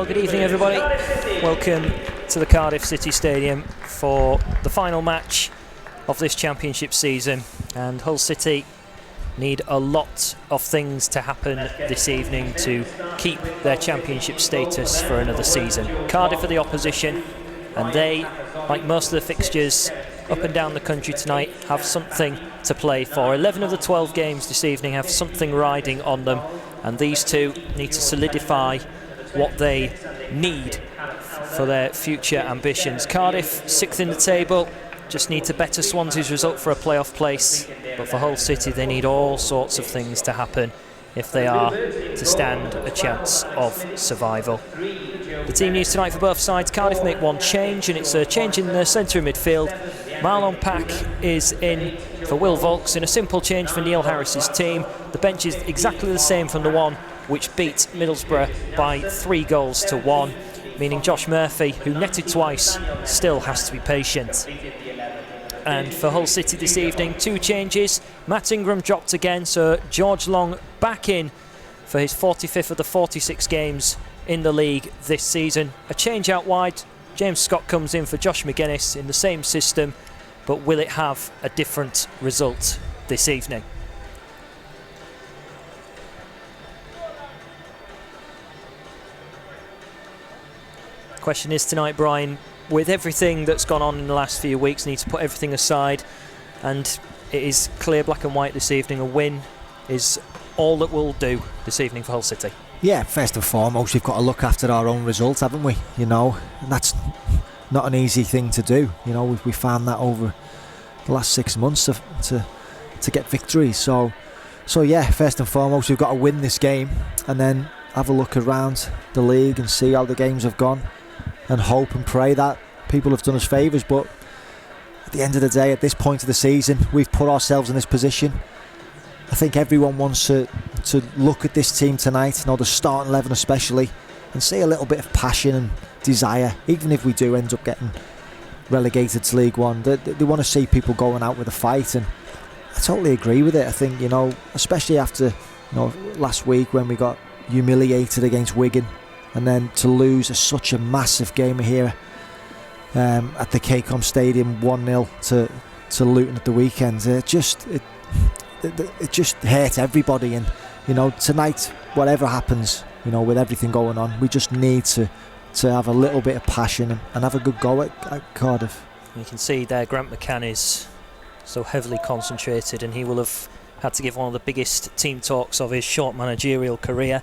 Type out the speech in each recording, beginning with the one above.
Well, good evening, everybody. Welcome to the Cardiff City Stadium for the final match of this championship season. And Hull City need a lot of things to happen this evening to keep their championship status for another season. Cardiff are the opposition, and they, like most of the fixtures up and down the country tonight, have something to play for. 11 of the 12 games this evening have something riding on them, and these two need to solidify what they need for their future ambitions. Cardiff, 6th in the table, just need to better Swansea's result for a playoff place. But for Hull City, they need all sorts of things to happen if they are to stand a chance of survival. The team news tonight for both sides: Cardiff make one change, and it's a change in the centre of midfield. Marlon Pack is in for Will Vaulks in a simple change for Neil Harris's team. The bench is exactly the same from the one which beat Middlesbrough by 3-1, meaning Josh Murphy, who netted twice, still has to be patient. And for Hull City this evening, 2 changes. Matt Ingram dropped again, so George Long back in for his 45th of the 46 games in the league this season. A change out wide. James Scott comes in for Josh McGuinness in the same system, but will it have a different result this evening? Question is tonight, Brian, with everything that's gone on in the last few weeks, need to put everything aside, and it is clear black and white this evening. A win is all that will do this evening for Hull City. Yeah, first and foremost, we've got to look after our own result, haven't we? You know, and that's not an easy thing to do. You know, we found that over the last 6 months to get victories. So yeah, first and foremost, we've got to win this game, and then have a look around the league and see how the games have gone, and hope and pray that people have done us favours. But at the end of the day, at this point of the season, we've put ourselves in this position. I think everyone wants to look at this team tonight, the starting 11 especially, and see a little bit of passion and desire. Even if we do end up getting relegated to League One, they want to see people going out with a fight, and I totally agree with it. I think, especially after last week when we got humiliated against Wigan, and then to lose such a massive game here at the KCOM Stadium 1-0 to Luton at the weekend. It just hurt everybody, and tonight, whatever happens, with everything going on, we just need to have a little bit of passion and have a good go at Cardiff. You can see there Grant McCann is so heavily concentrated, and he will have had to give one of the biggest team talks of his short managerial career.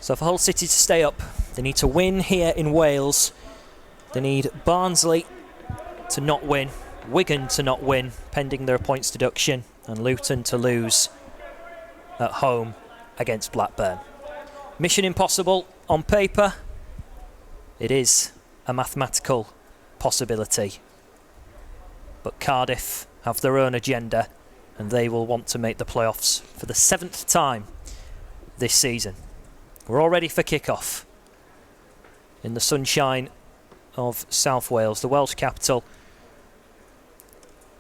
So for Hull City to stay up, they need to win here in Wales. They need Barnsley to not win, Wigan to not win, pending their points deduction, and Luton to lose at home against Blackburn. Mission impossible on paper. It is a mathematical possibility. But Cardiff have their own agenda, and they will want to make the playoffs for the 7th time this season. We're all ready for kick-off in the sunshine of South Wales, the Welsh capital,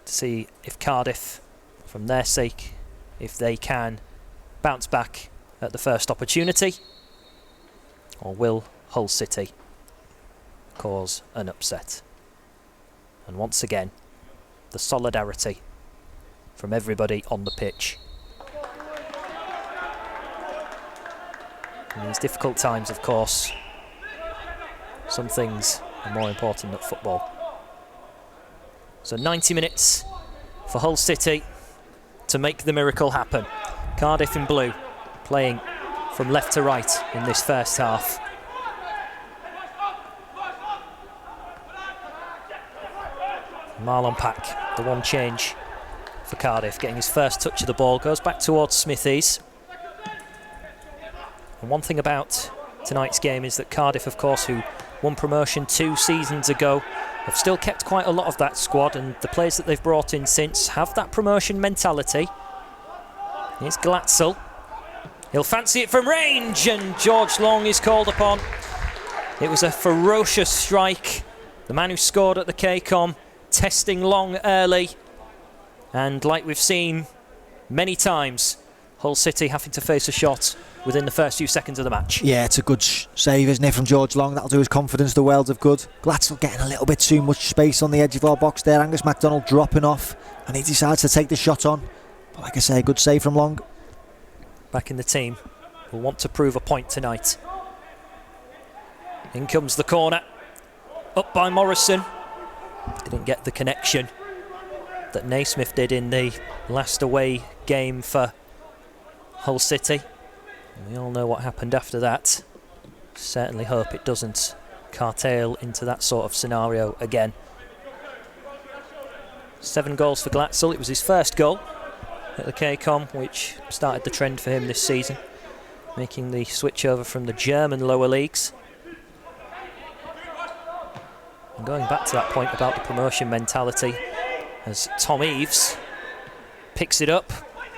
to see if Cardiff, from their sake, if they can bounce back at the first opportunity, or will Hull City cause an upset? And once again, the solidarity from everybody on the pitch. In these difficult times, of course, some things are more important than football. So 90 minutes for Hull City to make the miracle happen. Cardiff in blue, playing from left to right in this first half. Marlon Pack, the one change for Cardiff, getting his first touch of the ball, goes back towards Smithies. And one thing about tonight's game is that Cardiff, of course, who won promotion 2 seasons ago, have still kept quite a lot of that squad, and the players that they've brought in since have that promotion mentality. Here's Glatzel. He'll fancy it from range, and George Long is called upon. It was a ferocious strike. The man who scored at the KCOM testing Long early, and like we've seen many times, Hull City having to face a shot within the first few seconds of the match. Yeah, it's a good save, isn't it, from George Long? That'll do his confidence the world of good. Glatzel getting a little bit too much space on the edge of our box there. Angus MacDonald dropping off, and he decides to take the shot on. But like I say, good save from Long. Back in the team, will want to prove a point tonight. In comes the corner, up by Morrison. Didn't get the connection that Naismith did in the last away game for Hull City. And we all know what happened after that. Certainly hope it doesn't curtail into that sort of scenario again. 7 goals for Glatzel. It was his first goal at the KCOM, which started the trend for him this season, making the switch over from the German lower leagues. And going back to that point about the promotion mentality, as Tom Eaves picks it up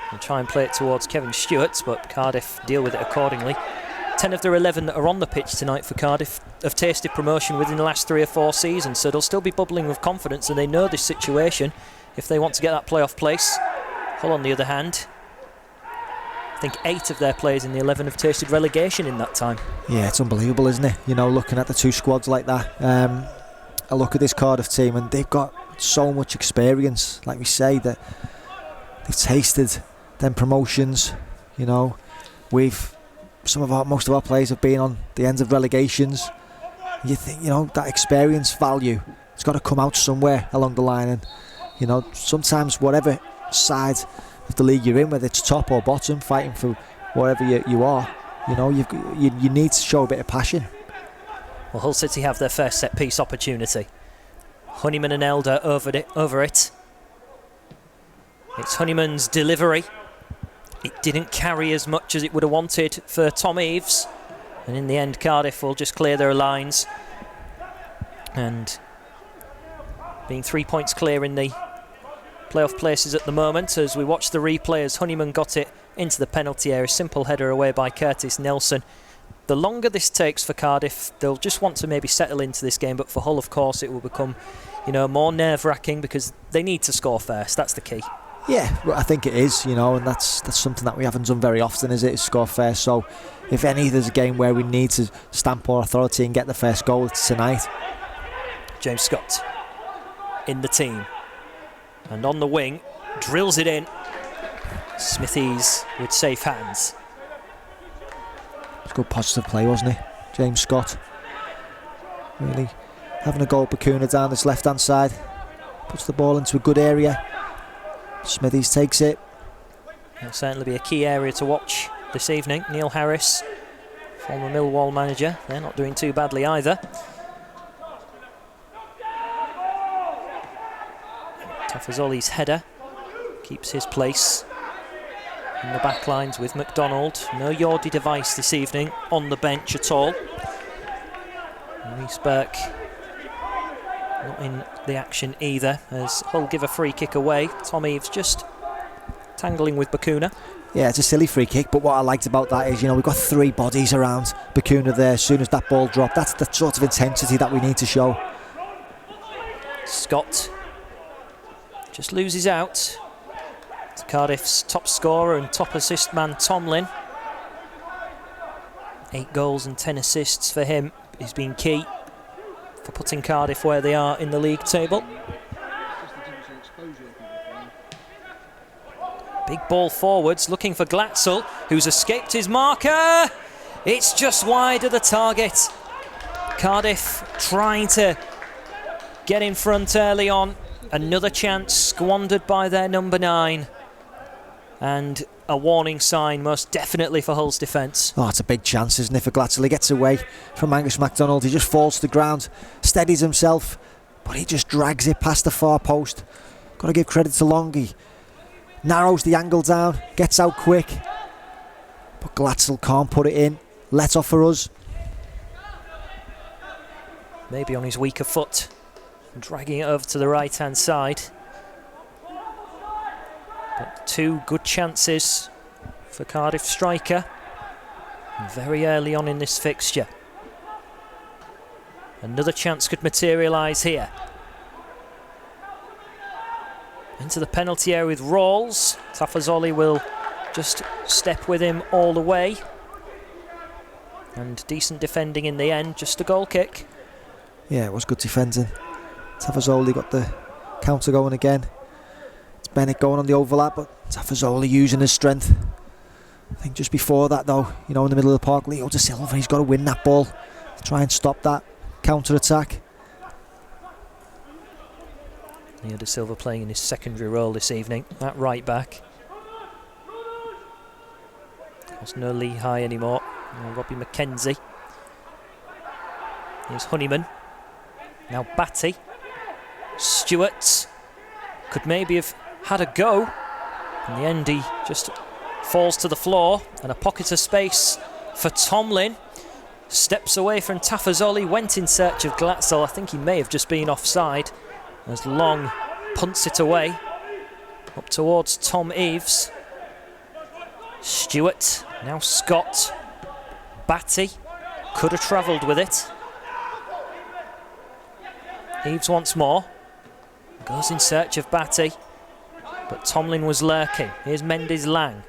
and try and play it towards Kevin Stewart, but Cardiff deal with it accordingly. 10 of their 11 that are on the pitch tonight for Cardiff have tasted promotion within the last 3 or 4 seasons, so they'll still be bubbling with confidence, and they know this situation if they want to get that playoff place. Hull, on the other hand, I think 8 of their players in the 11 have tasted relegation in that time. Yeah, it's unbelievable, isn't it? You know, looking at the 2 squads like that. I look at this Cardiff team, and they've got so much experience. Like we say, that they've tasted them promotions. You know, most of our players have been on the ends of relegations. You think, you know, that experience value, it's got to come out somewhere along the line. And you know, sometimes whatever side of the league you're in, whether it's top or bottom, fighting for wherever you are, you know, you need to show a bit of passion. Well, Hull City have their first set piece opportunity. Honeyman and Elder over it. It's Honeyman's delivery. It didn't carry as much as it would have wanted for Tom Eaves, and in the end Cardiff will just clear their lines, and being 3 points clear in the playoff places at the moment. As we watch the replay, as Honeyman got it into the penalty area, simple header away by Curtis Nelson. The longer this takes for Cardiff, they'll just want to maybe settle into this game, but for Hull, of course, it will become, you know, more nerve-wracking because they need to score first. That's the key. Yeah, I think it is, you know, and that's something that we haven't done very often, is it? Is score first. So if there's a game where we need to stamp our authority and get the first goal, it's tonight. James Scott in the team, and on the wing, drills it in. Smithies with safe hands. It's a good positive play, wasn't it? James Scott really having a go at Bacuna down this left hand side, puts the ball into a good area. Smithies takes it. It'll certainly be a key area to watch this evening. Neil Harris, former Millwall manager, they're not doing too badly either. Tafazoli's header keeps his place in the back lines with MacDonald. No Yordi device this evening on the bench at all. Reece Burke not in the action either, as Hull give a free kick away. Tom Eaves just tangling with Bacuna. Yeah, it's a silly free kick, but what I liked about that is, you know, we've got 3 bodies around Bacuna there. As soon as that ball dropped, that's the sort of intensity that we need to show. Scott just loses out to Cardiff's top scorer and top assist man Tomlin. 8 goals and 10 assists for him. He's been key for putting Cardiff where they are in the league table. Big ball forwards, looking for Glatzel, who's escaped his marker. It's just wide of the target. Cardiff trying to get in front early on. Another chance squandered by their number 9. And a warning sign, most definitely, for Hull's defence. Oh, it's a big chance, isn't it, for Glatzel? He gets away from Angus MacDonald. He just falls to the ground, steadies himself, but he just drags it past the far post. Got to give credit to Long. He narrows the angle down, gets out quick, but Glatzel can't put it in. Let off for us. Maybe on his weaker foot, dragging it over to the right-hand side. But 2 good chances for Cardiff striker very early on in this fixture. Another chance could materialise here. Into the penalty area with Rawls. Tafazoli will just step with him all the way. And decent defending in the end, just a goal kick. Yeah, it was good defending. Tafazoli got the counter going again. It's Bennett going on the overlap, but Tafazoli using his strength. I think just before that though, you know, in the middle of the park, Leo De Silva, he's got to win that ball to try and stop that counter-attack. Leo De Silva playing in his secondary role this evening, that right back. There's no Lehigh anymore. No Robbie McKenzie. Here's Honeyman. Now Batty. Stewart could maybe have had a go. In the end, he just falls to the floor, and a pocket of space for Tomlin. Steps away from Tafazoli, went in search of Glatzel. I think he may have just been offside, as Long punts it away up towards Tom Eaves. Stewart, now Scott. Batty could have travelled with it. Eaves once more. Goes in search of Batty, but Tomlin was lurking. Here's Mendes-Lang.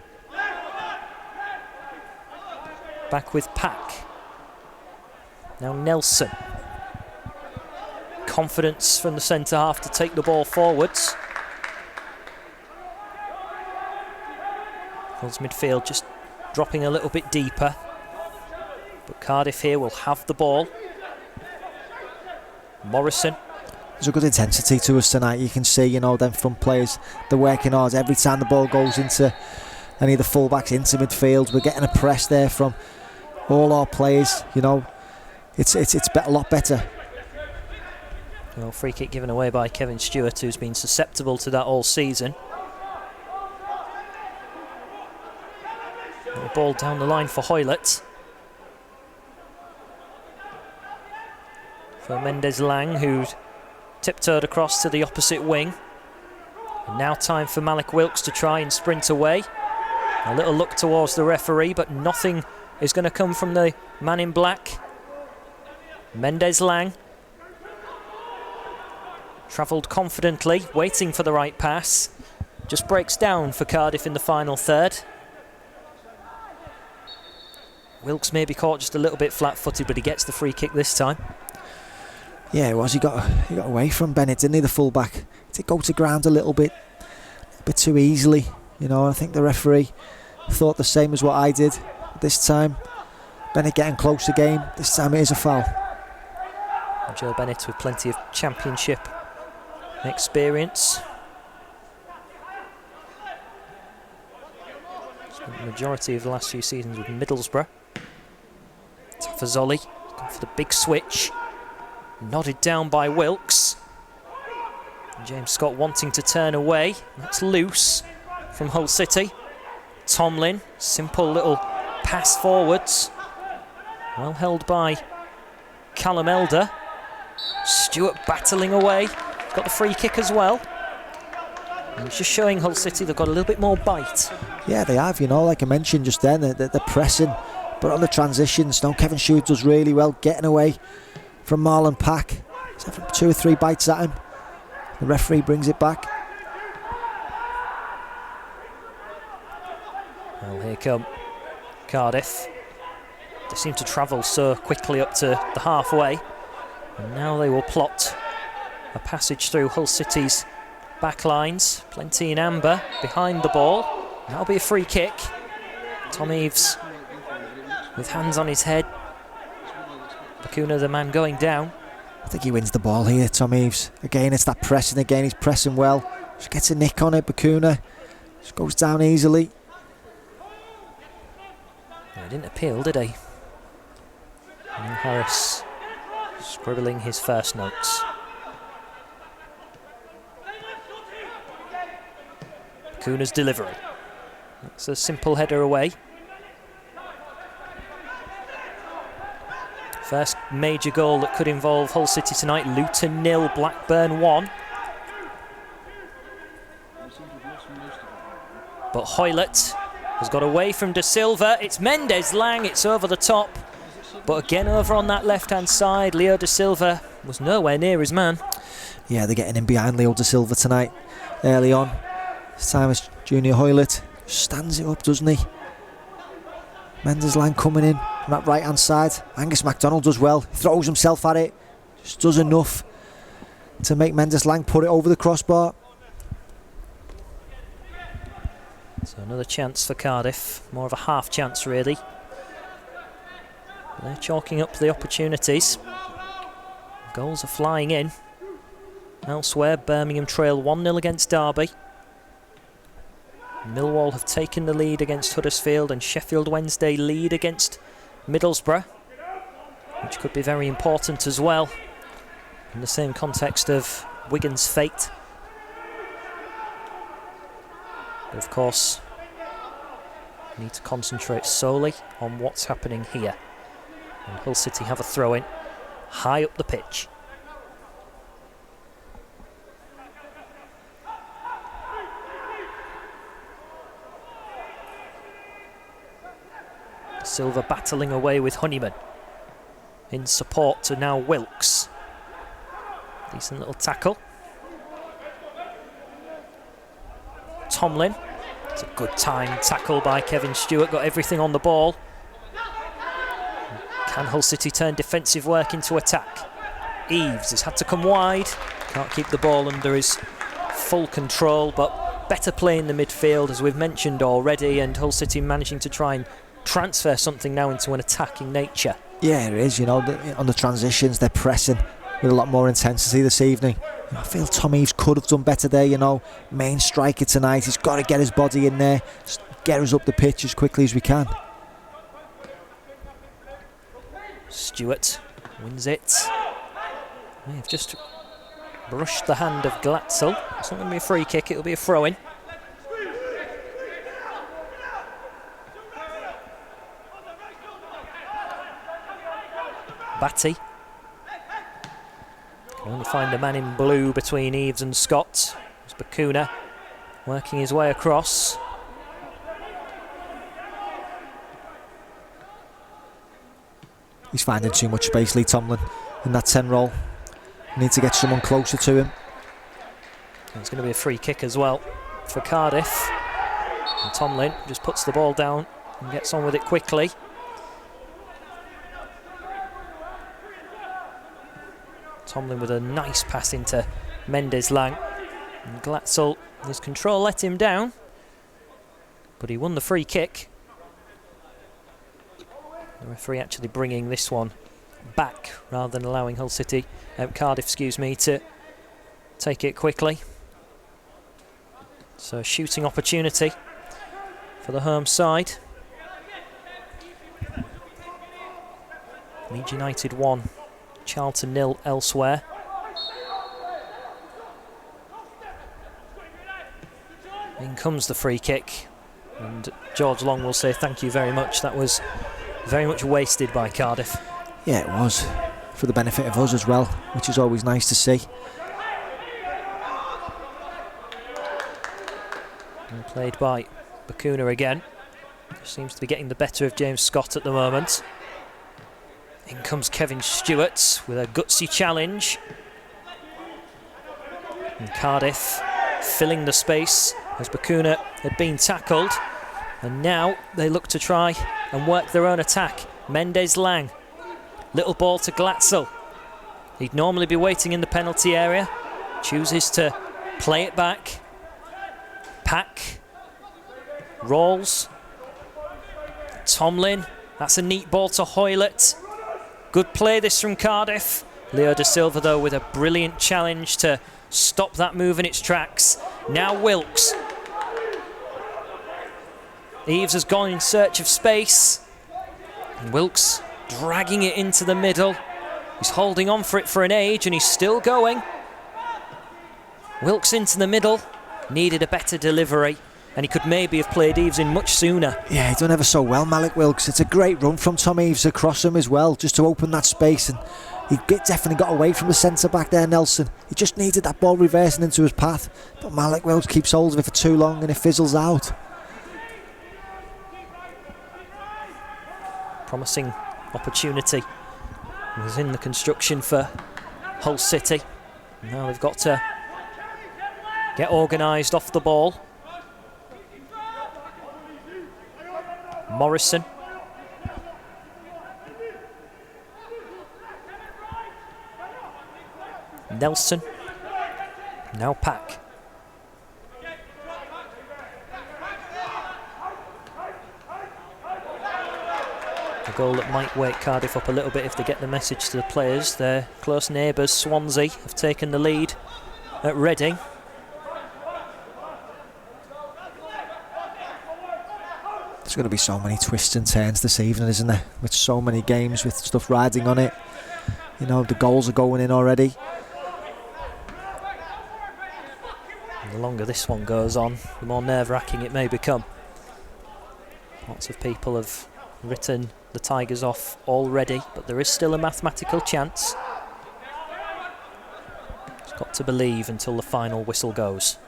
Back with Pack. Now Nelson. Confidence from the centre half to take the ball forwards. Hull's midfield just dropping a little bit deeper. But Cardiff here will have the ball. Morrison. There's a good intensity to us tonight. You can see, you know, them front players, they're working hard. Every time the ball goes into any of the fullbacks, into midfield, we're getting a press there from all our players. You know, it's a lot better. Well, free kick given away by Kevin Stewart, who's been susceptible to that all season. The ball down the line for Hoylett. For Mendes-Lang, who'd tiptoed across to the opposite wing. And now time for Malik Wilkes to try and sprint away. A little look towards the referee, but nothing is going to come from the man in black. Mendes-Lang travelled confidently, waiting for the right pass. Just breaks down for Cardiff in the final third. Wilkes may be caught just a little bit flat-footed, but he gets the free kick this time. Yeah, it was. He got away from Bennett, didn't he, the full-back? Did go to ground a little bit too easily. You know, I think the referee thought the same as what I did. This time, Bennett getting close again. This time it is a foul. Joe Bennett with plenty of championship experience. Spent the majority of the last few seasons with Middlesbrough. Tafazoli going for the big switch. Nodded down by Wilkes. James Scott wanting to turn away. That's loose from Hull City. Tomlin, simple little pass forwards. Well held by Callum Elder. Stewart battling away. Got the free kick as well. And it's just showing Hull City they've got a little bit more bite. Yeah, they have, you know, like I mentioned just then, they're pressing. But on the transitions, Kevin Stewart does really well getting away from Marlon Pack. He's having 2 or 3 bites at him. The referee brings it back. Well, here come Cardiff. They seem to travel so quickly up to the halfway. And now they will plot a passage through Hull City's back lines. Plenty in amber behind the ball. That'll be a free kick. Tom Eaves with hands on his head. Bakuna, the man going down. I think he wins the ball here, Tom Eaves. Again, it's that pressing again. He's pressing well. Just gets a nick on it, Bakuna. Just goes down easily. He didn't appeal, did he? And Harris scribbling his first notes. Bakuna's delivery. That's a simple header away. First major goal that could involve Hull City tonight. Luton 0, Blackburn 1. But Hoylett has got away from De Silva. It's Mendes-Lang, it's over the top. But again over on that left-hand side, Leo De Silva was nowhere near his man. Yeah, they're getting in behind Leo De Silva tonight, early on. This time it's Junior Hoylett. Stands it up, doesn't he? Mendes-Lang coming in from that right hand side. Angus MacDonald does well, throws himself at it, just does enough to make Mendes-Lang put it over the crossbar. So another chance for Cardiff, more of a half chance really. They're chalking up the opportunities. Goals are flying in. Elsewhere, Birmingham trail 1-0 against Derby. Millwall have taken the lead against Huddersfield, and Sheffield Wednesday lead against Middlesbrough, which could be very important as well in the same context of Wigan's fate. But of course, we need to concentrate solely on what's happening here. And Hull City have a throw-in high up the pitch. Silva battling away with Honeyman. In support to now Wilkes. Decent little tackle. Tomlin. It's a good time tackle by Kevin Stewart. Got everything on the ball. Can Hull City turn defensive work into attack? Eves has had to come wide. Can't keep the ball under his full control, but better play in the midfield, as we've mentioned already, and Hull City managing to try and transfer something now into an attacking nature. Yeah, it is, you know, on the transitions they're pressing with a lot more intensity this evening. I feel Tom Eves could have done better there, you know. Main striker tonight, he's got to get his body in there, just get us up the pitch as quickly as we can. Stewart wins it. They've just brushed the hand of Glatzel. It's not going to be a free kick, it'll be a throw-in. Batty. Can only find the man in blue between Eves and Scott. It's Bakuna working his way across. He's finding too much space, Lee Tomlin, in that 10 role. Need to get someone closer to him. And it's going to be a free kick as well for Cardiff. And Tomlin just puts the ball down and gets on with it quickly. Tomlin with a nice pass into Mendes-Lang. And Glatzel, his control let him down, but he won the free kick. The referee actually bringing this one back rather than allowing Hull City, Cardiff, to take it quickly. So shooting opportunity for the home side. Leeds United 1, Charlton 0 elsewhere. In comes the free kick, and George Long will say thank you very much. That was very much wasted by Cardiff. Yeah, it was, for the benefit of us as well, which is always nice to see. And played by Bakuna again. Seems to be getting the better of James Scott at the moment. In comes Kevin Stewart with a gutsy challenge. And Cardiff filling the space as Bakuna had been tackled. And now they look to try and work their own attack. Mendes-Lang. Little ball to Glatzel. He'd normally be waiting in the penalty area. Chooses to play it back. Pack. Rolls. Tomlin. That's a neat ball to Hoylett. Good play this from Cardiff. Leo Da Silva though with a brilliant challenge to stop that move in its tracks. Now Wilkes. Eves has gone in search of space. And Wilkes dragging it into the middle. He's holding on for it for an age and he's still going. Wilkes into the middle. Needed a better delivery. And he could maybe have played Eves in much sooner. Yeah, he done ever so well, Malik Wilkes. It's a great run from Tom Eves across him as well, just to open that space. And he definitely got away from the centre-back there, Nelson. He just needed that ball reversing into his path. But Malik Wilkes keeps hold of it for too long and it fizzles out. Promising opportunity was in the construction for Hull City. Now they've got to get organised off the ball. Morrison. Nelson. Now Pack. A goal that might wake Cardiff up a little bit if they get the message to the players. Their close neighbours, Swansea, have taken the lead at Reading. There's going to be so many twists and turns this evening, isn't there? With so many games, with stuff riding on it. You know, the goals are going in already. And the longer this one goes on, the more nerve-wracking it may become. Lots of people have written the Tigers off already, but there is still a mathematical chance. It's got to believe until the final whistle goes.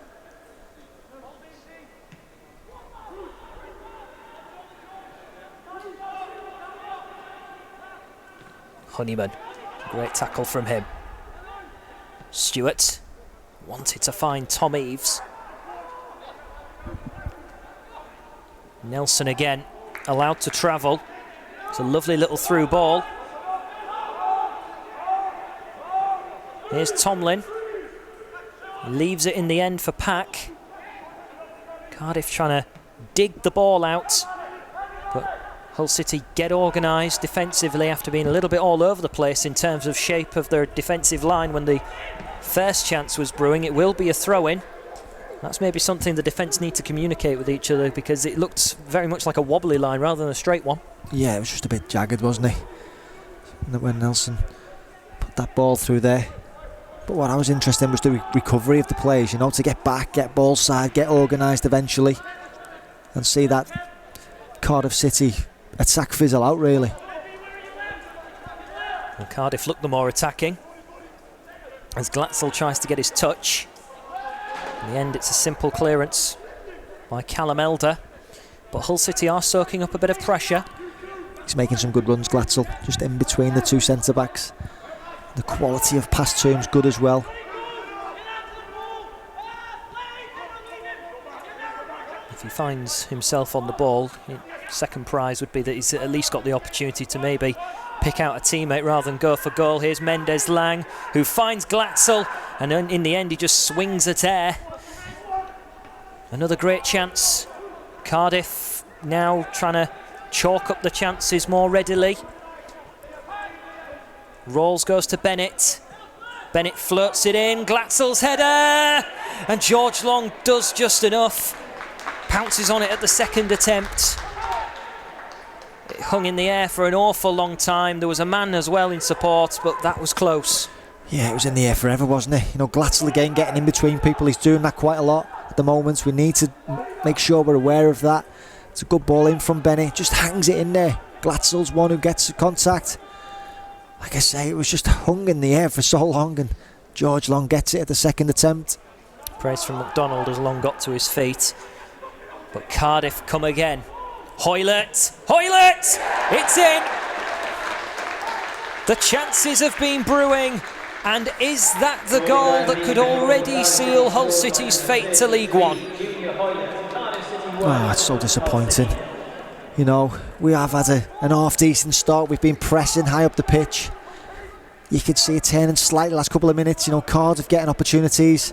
Honeyman, great tackle from him. Stewart wanted to find Tom Eaves. Nelson again, allowed to travel. It's a lovely little through ball. Here's Tomlin. Leaves it in the end for Pack. Cardiff trying to dig the ball out, but Hull City get organised defensively after being a little bit all over the place in terms of shape of their defensive line when the first chance was brewing. It will be a throw-in. That's maybe something the defence need to communicate with each other, because it looked very much like a wobbly line rather than a straight one. Yeah, it was just a bit jagged, wasn't it? When Nelson put that ball through there. But what I was interested in was the recovery of the players, you know, to get back, get ball side, get organised eventually, and see that Cardiff City attack fizzle out, really. Well, Cardiff look the more attacking as Glatzel tries to get his touch. In the end, it's a simple clearance by Callum Elder, but Hull City are soaking up a bit of pressure. He's making some good runs, Glatzel, just in between the two centre-backs. The quality of pass to him's good as well. If he finds himself on the ball, second prize would be that he's at least got the opportunity to maybe pick out a teammate rather than go for goal. Here's Mendes Lang, who finds Glatzel, and in the end he just swings at air. Another great chance. Cardiff now trying to chalk up the chances more readily. Rawls goes to Bennett. Bennett floats it in. Glatzel's header! And George Long does just enough. Pounces on it at the second attempt. It hung in the air for an awful long time. There was a man as well in support, but that was close. Yeah, it was in the air forever, wasn't it? You know, Glatzel again getting in between people. He's doing that quite a lot at the moment. We need to make sure we're aware of that. It's a good ball in from Bennett. Just hangs it in there. Glatzel's one who gets contact. Like I say, it was just hung in the air for so long, and George Long gets it at the second attempt. Praise from McDonald as Long got to his feet. But Cardiff come again. Hoylett! Hoylett! It's in! The chances have been brewing, and is that the goal that could already seal Hull City's fate to League One? Oh, it's so disappointing. You know, we have had an half-decent start. We've been pressing high up the pitch. You could see it turning slightly last couple of minutes. You know, Cardiff getting opportunities.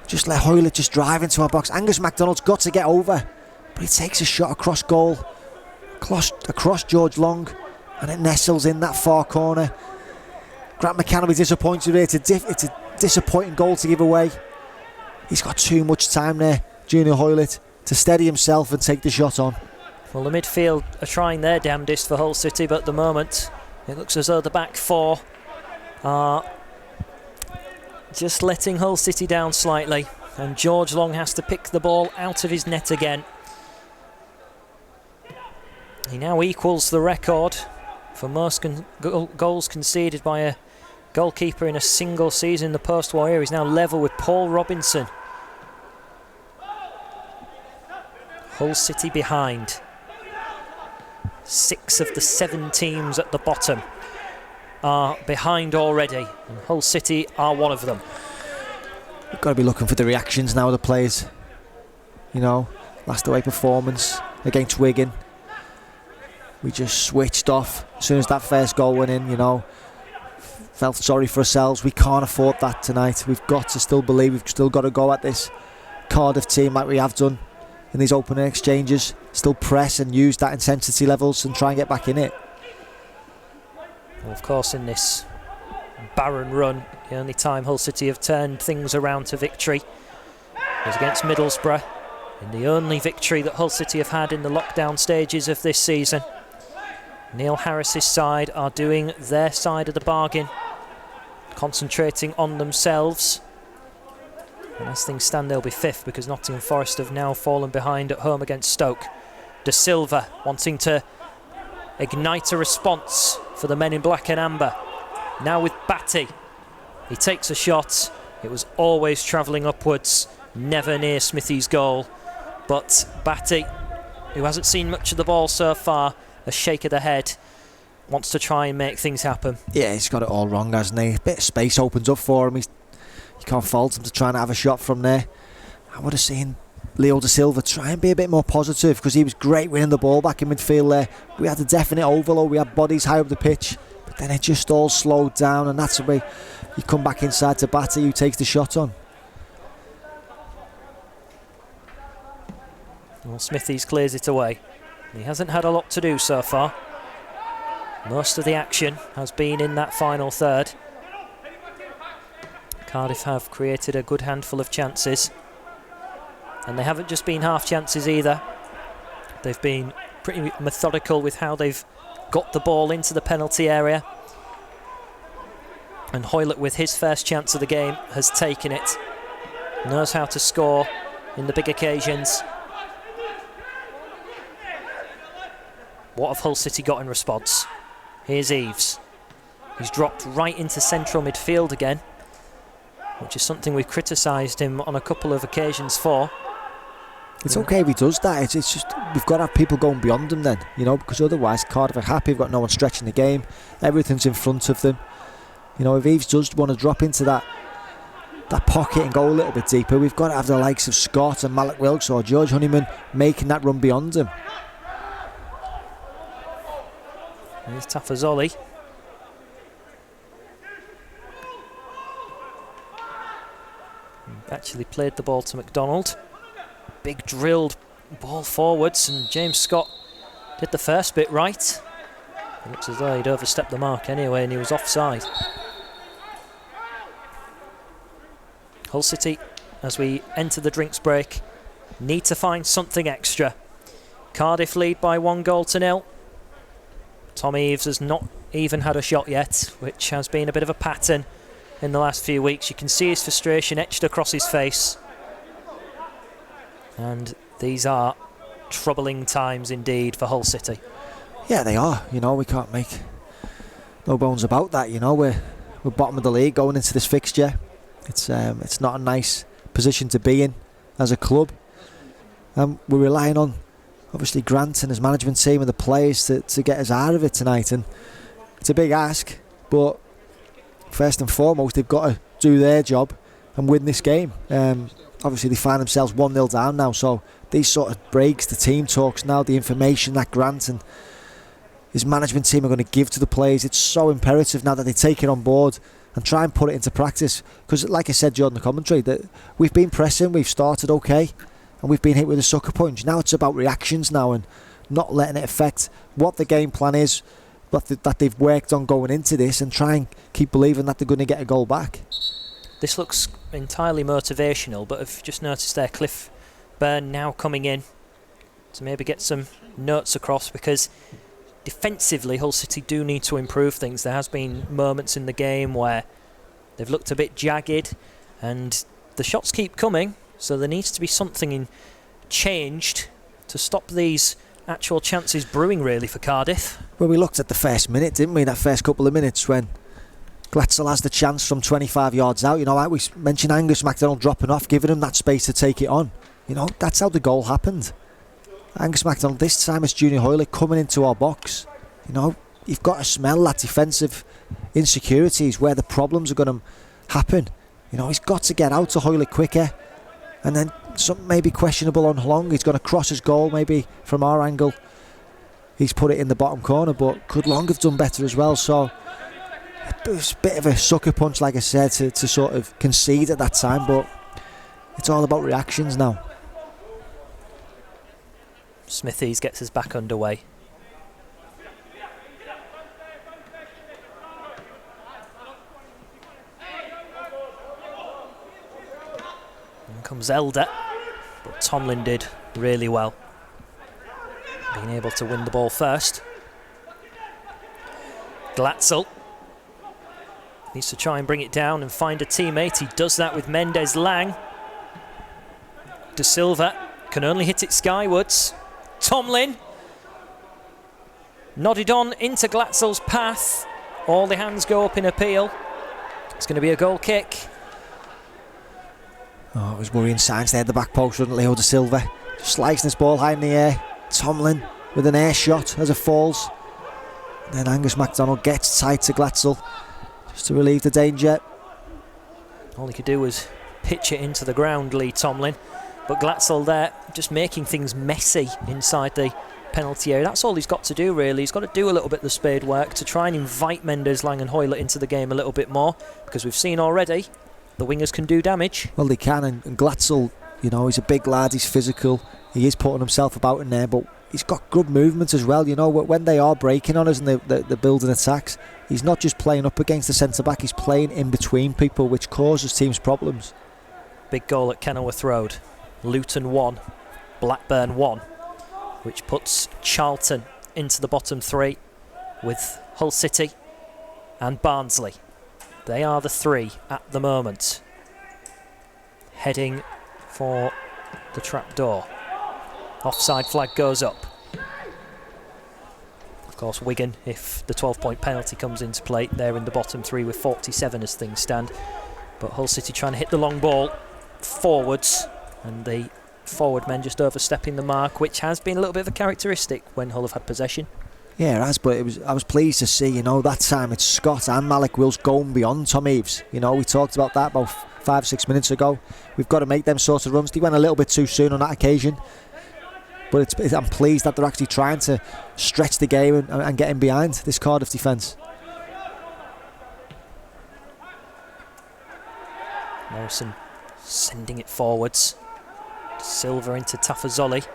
Just let Hoylett just drive into our box. Angus MacDonald's got to get over, but he takes a shot across goal, across George Long, and it nestles in that far corner. Grant McCann will be disappointed here. It's a disappointing goal to give away. He's got too much time there, Junior Hoylett, to steady himself and take the shot on. Well, the midfield are trying their damnedest for Hull City, but at the moment it looks as though the back four are just letting Hull City down slightly, and George Long has to pick the ball out of his net again. He now equals the record for most goals conceded by a goalkeeper in a single season in the post-war era. He's now level with Paul Robinson. Hull City behind. 6 of the 7 teams at the bottom are behind already, and Hull City are one of them. We've got to be looking for the reactions now of the players. You know, last away performance against Wigan. we just switched off as soon as that first goal went in, you know. Felt sorry for ourselves. We can't afford that tonight. We've got to still believe, we've still got to go at this Cardiff team like we have done in these opening exchanges. Still press and use that intensity levels and try and get back in it. Well, of course, in this barren run, the only time Hull City have turned things around to victory was against Middlesbrough, in the only victory that Hull City have had in the lockdown stages of this season. Neil Harris's side are doing their side of the bargain, concentrating on themselves. And as things stand, they'll be fifth because Nottingham Forest have now fallen behind at home against Stoke. De Silva wanting to ignite a response for the men in black and amber. Now with Batty. He takes a shot. It was always travelling upwards, never near Smithy's goal. But Batty, who hasn't seen much of the ball so far, a shake of the head, wants to try and make things happen. Yeah, he's got it all wrong, hasn't he? A bit of space opens up for him. You can't fault him to try and have a shot from there. I would have seen Leo De Silva try and be a bit more positive, because he was great winning the ball back in midfield there. We had a definite overload, we had bodies high up the pitch, but then it just all slowed down, and that's the way you come back inside to Batty, who takes the shot on. Well, Smithies clears it away. He hasn't had a lot to do so far. Most of the action has been in that final third. Cardiff have created a good handful of chances, and they haven't just been half chances either. They've been pretty methodical with how they've got the ball into the penalty area, and Hoylett, with his first chance of the game, has taken it. Knows how to score in the big occasions. What have Hull City got in response? Here's Eves. He's dropped right into central midfield again, which is something we've criticised him on a couple of occasions for. It's okay if he does that. It's just, we've got to have people going beyond him then, you know, because otherwise Cardiff are happy. We've got no one stretching the game. Everything's in front of them. You know, if Eves does want to drop into that pocket and go a little bit deeper, we've got to have the likes of Scott and Malik Wilkes or George Honeyman making that run beyond him. Here's Tafazoli. Actually played the ball to McDonald. Big drilled ball forwards, and James Scott did the first bit right. It looks as though he'd overstepped the mark anyway, and he was offside. Hull City, as we enter the drinks break, need to find something extra. Cardiff lead by 1-0. Tom Eves has not even had a shot yet, which has been a bit of a pattern in the last few weeks. You can see his frustration etched across his face. And these are troubling times indeed for Hull City. Yeah, they are. You know, we can't make no bones about that. You know, we're bottom of the league going into this fixture. It's not a nice position to be in as a club. We're relying on, obviously, Grant and his management team and the players to get us out of it tonight, and it's a big ask, but first and foremost they've got to do their job and win this game. Obviously they find themselves 1-0 down now, so these sort of breaks, the team talks now, the information that Grant and his management team are going to give to the players, it's so imperative now that they take it on board and try and put it into practice, because like I said during the commentary, that we've been pressing, we've started okay, and we've been hit with a sucker punch. Now it's about reactions now and not letting it affect what the game plan is that they've worked on going into this, and try and keep believing that they're going to get a goal back. This looks entirely motivational, but I've just noticed there Cliff Byrne now coming in to maybe get some notes across, because defensively Hull City do need to improve things. There has been moments in the game where they've looked a bit jagged and the shots keep coming, so there needs to be something changed to stop these actual chances brewing really for Cardiff. Well, we looked at the first minute, didn't we? That first couple of minutes when Glatzel has the chance from 25 yards out. You know, like we mentioned Angus MacDonald dropping off, giving him that space to take it on. You know, that's how the goal happened. Angus MacDonald, this time it's Junior Hoylett coming into our box. You know, you've got to smell that defensive insecurities where the problems are going to happen. You know, he's got to get out to Hoylett quicker, and then something maybe questionable on how long he's going to cross his goal, maybe from our angle. he's put it in the bottom corner, but could long have done better as well. So it was a bit of a sucker punch, like I said, to sort of concede at that time, but it's all about reactions now. Smithies gets us back underway. In comes Elder, but Tomlin did really well, being able to win the ball first. Glatzel needs to try and bring it down and find a teammate. He does that with Mendes-Lang. De Silva can only hit it skywards. Tomlin nodded on into Glatzel's path. All the hands go up in appeal. It's going to be a goal kick. Oh, it was worrying signs there at the back post, wasn't it, Leo De Silva? Just slicing this ball high in the air. Tomlin with an air shot as it falls. Then Angus MacDonald gets tight to Glatzel just to relieve the danger. All he could do was pitch it into the ground, Lee Tomlin. But Glatzel there just making things messy inside the penalty area. That's all he's got to do, really. He's got to do a little bit of the spade work to try and invite Mendes-Lang and Hoylett into the game a little bit more, because we've seen already the wingers can do damage. Well, they can, and Glatzel, you know, he's a big lad, he's physical, he is putting himself about in there, but he's got good movement as well. You know, when they are breaking on us and they're building attacks, he's not just playing up against the centre-back, he's playing in between people, which causes teams problems. Big goal at Kenilworth Road. Luton 1, Blackburn 1, which puts Charlton into the bottom three with Hull City and Barnsley. They are the three at the moment, heading for the trapdoor. Offside flag goes up. Of course, Wigan, if the 12-point penalty comes into play, they're in the bottom three with 47 as things stand. But Hull City trying to hit the long ball forwards, and the forward men just overstepping the mark, which has been a little bit of a characteristic when Hull have had possession. Yeah, it has, but I was pleased to see, you know, that time it's Scott and Malik Wills going beyond Tom Eaves. You know, we talked about that about 5-6 minutes ago. We've got to make them sorts of runs. They went a little bit too soon on that occasion, but I'm pleased that they're actually trying to stretch the game and get in behind this Cardiff defence. Morrison sending it forwards. Silva into Tafazoli.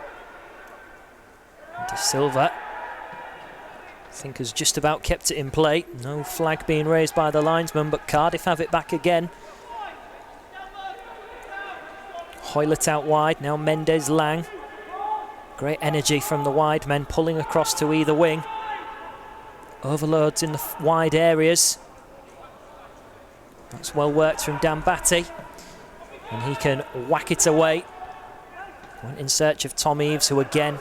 De Silva, I think, has just about kept it in play. No flag being raised by the linesman, but Cardiff have it back again. Hoylett out wide, now Mendes-Lang. Great energy from the wide men pulling across to either wing. Overloads in the wide areas. That's well worked from Dan Batty. And he can whack it away. Went in search of Tom Eaves, who again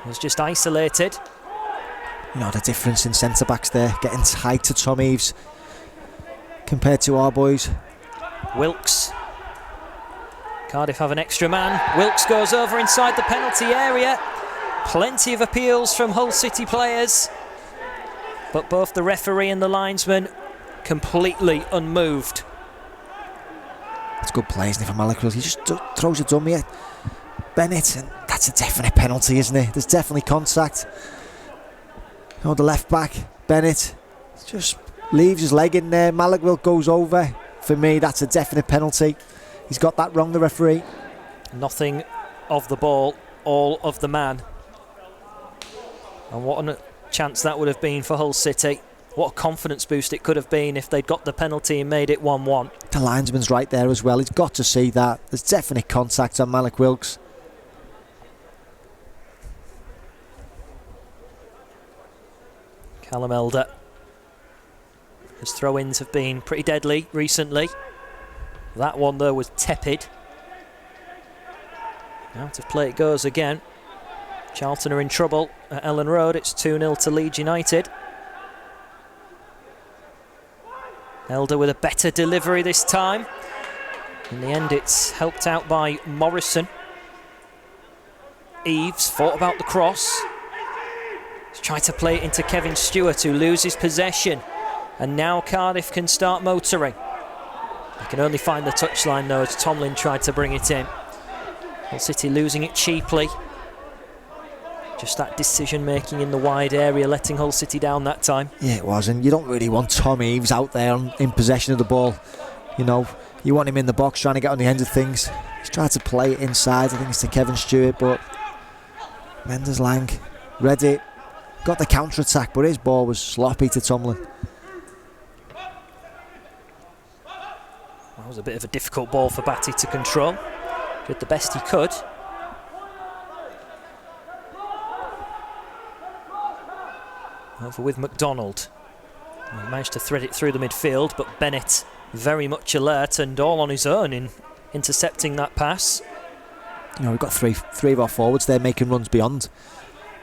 was just isolated. You know, the difference in centre-backs there, getting tight to Tom Eaves compared to our boys. Wilkes. Cardiff have an extra man. Wilkes goes over inside the penalty area. Plenty of appeals from Hull City players, but both the referee and the linesman completely unmoved. It's good play, isn't it, for Malik Wills? He just throws a dummy at Bennett, and that's a definite penalty, isn't it? There's definitely contact. You know, the left back, Bennett, just leaves his leg in there. Malik Wills goes over. For me, that's a definite penalty. He's got that wrong, the referee. Nothing of the ball, all of the man. And what a chance that would have been for Hull City. What a confidence boost it could have been if they'd got the penalty and made it 1-1. The linesman's right there as well. He's got to see that. There's definite contact on Malik Wilkes. Callum Elder. His throw-ins have been pretty deadly recently. That one, though, was tepid. Out of play it goes again. Charlton are in trouble at Ellen Road. It's 2-0 to Leeds United. Elder with a better delivery this time. In the end, it's helped out by Morrison. Eaves fought about the cross. He's tried to play it into Kevin Stewart, who loses possession. And now Cardiff can start motoring. They can only find the touchline, though, as Tomlin tried to bring it in. Hull City losing it cheaply. Just that decision making in the wide area, letting Hull City down that time. Yeah, it was, and you don't really want Tom Eaves out there in possession of the ball. You know, you want him in the box trying to get on the end of things. He's tried to play it inside, I think it's to Kevin Stewart, but Mendes Lang read it, got the counter-attack, but his ball was sloppy to Tomlin. That was a bit of a difficult ball for Batty to control. Did the best he could. Over with McDonald. He managed to thread it through the midfield, but Bennett very much alert and all on his own in intercepting that pass. You know, we've got three of our forwards there making runs beyond,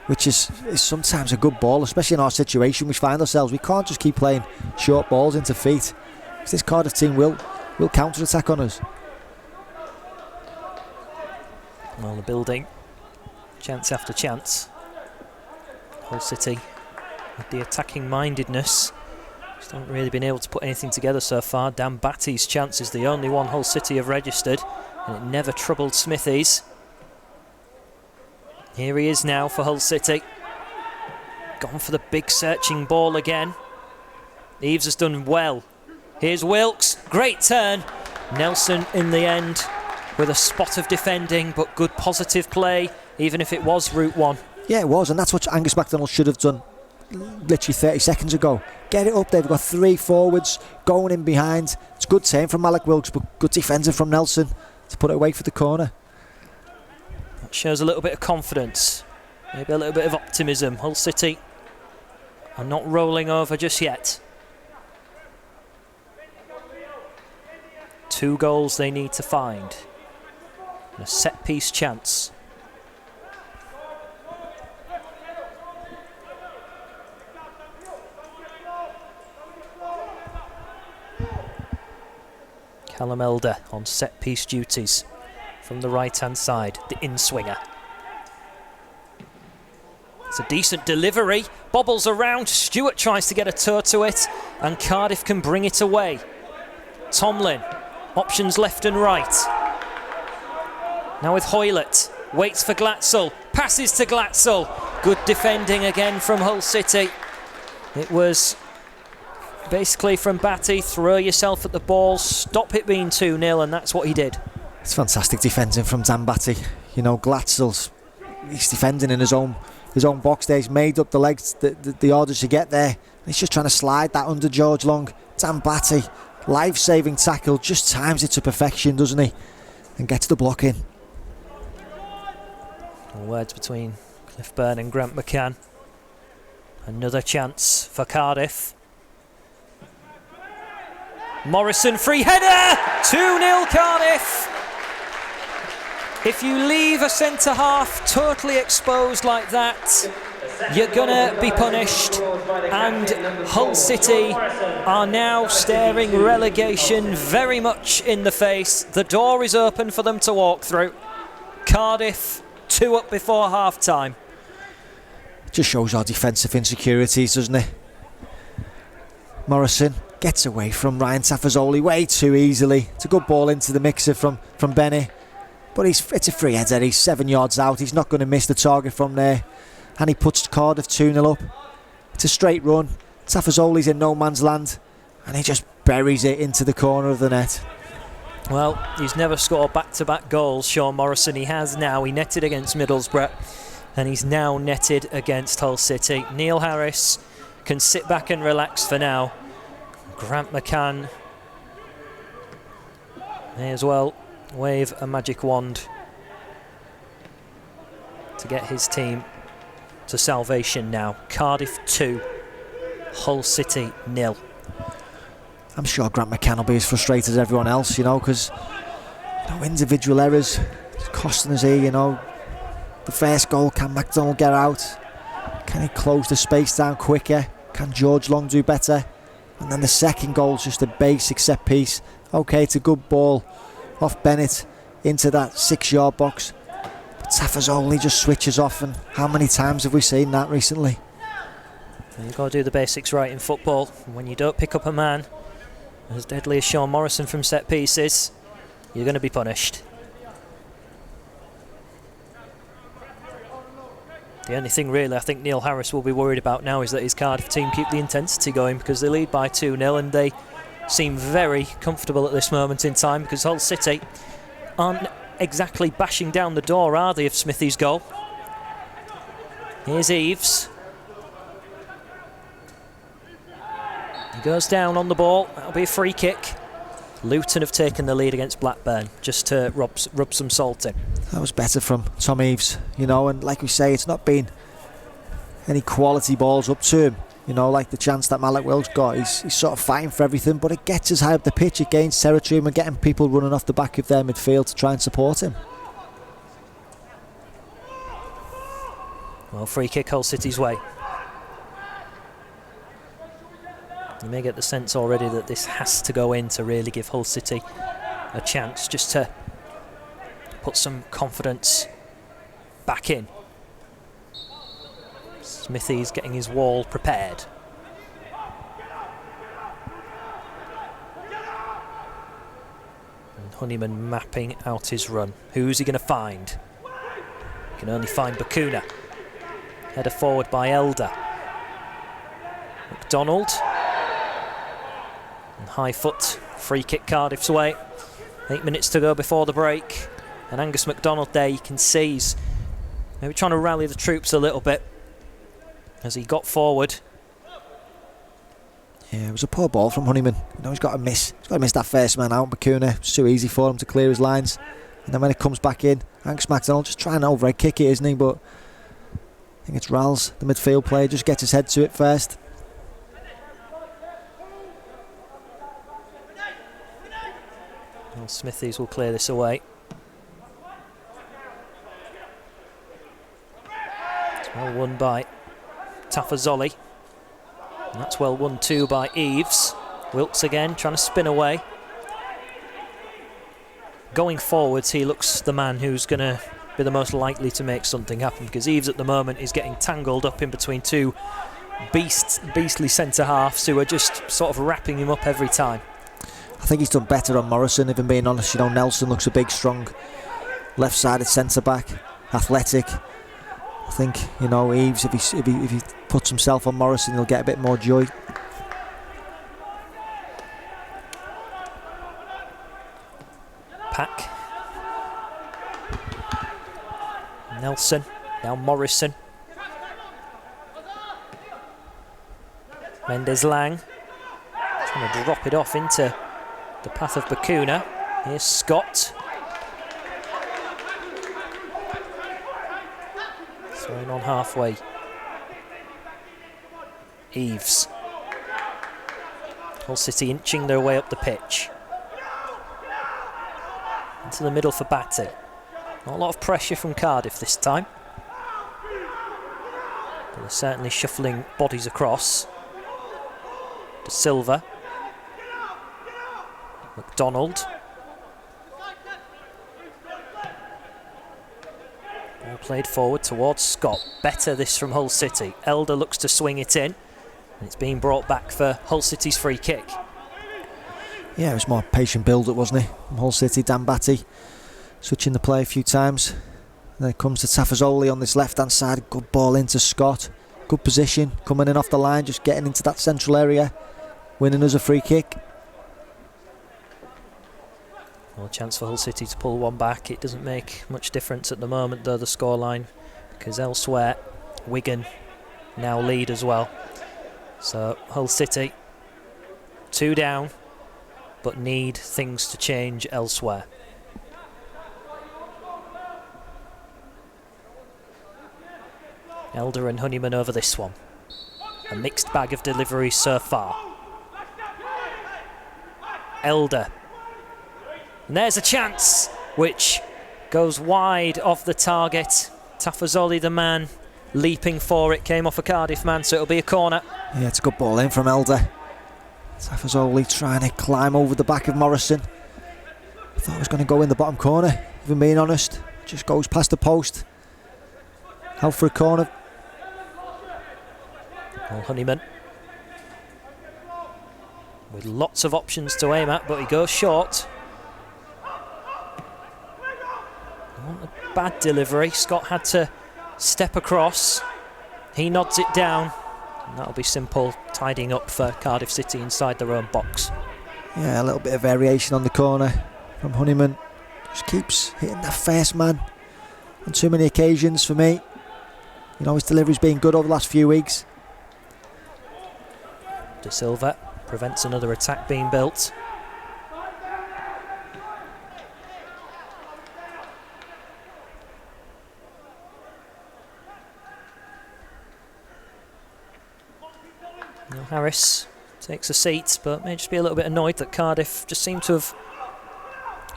which is sometimes a good ball, especially in our situation we find ourselves. We can't just keep playing short balls into feet, because this Cardiff team will counter-attack on us. Well, the building, chance after chance. Hull City with the attacking mindedness. Just haven't really been able to put anything together so far. Dan Batty's chance is the only one Hull City have registered, and it never troubled Smithies. Here he is now for Hull City. Gone for the big searching ball again. Eaves has done well. Here's Wilkes, great turn. Nelson in the end with a spot of defending, but good positive play, even if it was route one. Yeah, it was, and that's what Angus MacDonald should have done literally 30 seconds ago. Get it up there. We've got three forwards going in behind. It's a good turn from Malik Wilkes, but good defending from Nelson to put it away for the corner. That shows a little bit of confidence, maybe a little bit of optimism. Hull City are not rolling over just yet. 2 goals they need to find. And a set-piece chance. Callum Elder on set-piece duties from the right-hand side, the in-swinger. It's a decent delivery, bobbles around, Stewart tries to get a toe to it, and Cardiff can bring it away. Tomlin, options left and right. Now with Hoylett, waits for Glatzel, passes to Glatzel. Good defending again from Hull City. It was basically from Batty, throw yourself at the ball, stop it being 2-0, and that's what he did. It's fantastic defending from Dan Batty. You know, Glatzel's, he's defending in his own box there. He's made up the legs, the orders to get there. He's just trying to slide that under George Long. Dan Batty, life-saving tackle, just times it to perfection, doesn't he? And gets the block in. Words between Cliff Byrne and Grant McCann. Another chance for Cardiff. Morrison, free header! 2-0 Cardiff! If you leave a centre-half totally exposed like that, you're gonna be punished. And Hull City are now staring relegation very much in the face. The door is open for them to walk through. Cardiff 2 up before half-time. Just shows our defensive insecurities, doesn't it? Morrison gets away from Ryan Tafazoli way too easily. It's a good ball into the mixer from Benny, but it's a free header. He's 7 yards out. He's not going to miss the target from there, and he puts Cardiff 2-0 up. It's a straight run. Tafazoli's in no man's land, and he just buries it into the corner of the net. Well, he's never scored back-to-back goals, Sean Morrison. He has now. He netted against Middlesbrough, and he's now netted against Hull City. Neil Harris can sit back and relax for now. Grant McCann may as well wave a magic wand to get his team to salvation now. Cardiff 2, Hull City 0. I'm sure Grant McCann will be as frustrated as everyone else, you know, because individual errors costing us here, you know. The first goal, can MacDonald get out? Can he close the space down quicker? Can George Long do better? And then the second goal is just a basic set piece. Okay, it's a good ball off Bennett into that 6-yard box. But Tafazoli just switches off, and how many times have we seen that recently? You've got to do the basics right in football. When you don't pick up a man as deadly as Sean Morrison from set pieces, you're going to be punished. The only thing really I think Neil Harris will be worried about now is that his Cardiff team keep the intensity going, because they lead by 2-0 and they seem very comfortable at this moment in time, because Hull City aren't exactly bashing down the door, are they, of Smithy's goal. Here's Eves. He goes down on the ball. That'll be a free kick. Luton have taken the lead against Blackburn, just to rub some salt in. That was better from Tom Eves, you know, and like we say, it's not been any quality balls up to him, you know, like the chance that Malik Wilkes got. He's sort of fighting for everything, but it gets us high up the pitch, it gains territory, and we're getting people running off the back of their midfield to try and support him. Well, free kick Hull City's way. You may get the sense already that this has to go in to really give Hull City a chance, just to put some confidence back in. Smithy's getting his wall prepared. And Honeyman mapping out his run. Who's he going to find? He can only find Bakuna. Header forward by Elder. McDonald. And high foot, free kick Cardiff's way. 8 minutes to go before the break. And Angus MacDonald there, you can see he's maybe trying to rally the troops a little bit as he got forward. Yeah, it was a poor ball from Honeyman. You know, he's got to miss that first man out. Bakuna, it's too easy for him to clear his lines. And then when it comes back in, Angus MacDonald just trying to overhead kick it, isn't he? But I think it's Ralls, the midfield player, just gets his head to it first. Well, Smithies will clear this away. It's well won by Tafazolli. And that's well won too by Eves. Wilkes again trying to spin away. Going forwards, he looks the man who's going to be the most likely to make something happen, because Eves at the moment is getting tangled up in between two beastly centre halves who are just sort of wrapping him up every time. I think he's done better on Morrison, if I'm being honest. You know, Nelson looks a big, strong, left-sided centre-back, athletic. I think, you know, Eves, if he puts himself on Morrison, he'll get a bit more joy. Pack. Nelson, now Morrison. Mendes-Lang trying to drop it off into the path of Bakuna. Here's Scott. Throwing on halfway. Eves. Hull City inching their way up the pitch. Into the middle for Batty. Not a lot of pressure from Cardiff this time. But they're certainly shuffling bodies across. De Silva. McDonald. Ball played forward towards Scott. Better this from Hull City. Elder looks to swing it in. And it's being brought back for Hull City's free kick. Yeah, it was more patient build-up, wasn't it? From Hull City, Dan Batty switching the play a few times. And then it comes to Tafazolli on this left-hand side. Good ball into Scott. Good position, coming in off the line, just getting into that central area. Winning us a free kick. Well, a chance for Hull City to pull one back. It doesn't make much difference at the moment, though, the scoreline, because elsewhere Wigan now lead as well. So Hull City 2 down, but need things to change elsewhere. Elder and Honeyman over this one. A mixed bag of deliveries so far. Elder. And there's a chance, which goes wide of the target. Tafazolli, the man, leaping for it, came off a Cardiff man, so it'll be a corner. Yeah, it's a good ball in from Elder. Tafazolli trying to climb over the back of Morrison. I thought it was going to go in the bottom corner, if I'm being honest. Just goes past the post. Out for a corner. Well, Honeyman with lots of options to aim at, but he goes short. Not a bad delivery. Scott had to Step across. He nods it down. And that'll be simple tidying up for Cardiff City inside their own box. Yeah, a little bit of variation on the corner from Honeyman. Just keeps hitting that first man on too many occasions for me. You know, his delivery's been good over the last few weeks. De Silva prevents another attack being built. Now Harris takes a seat, but may just be a little bit annoyed that Cardiff just seem to have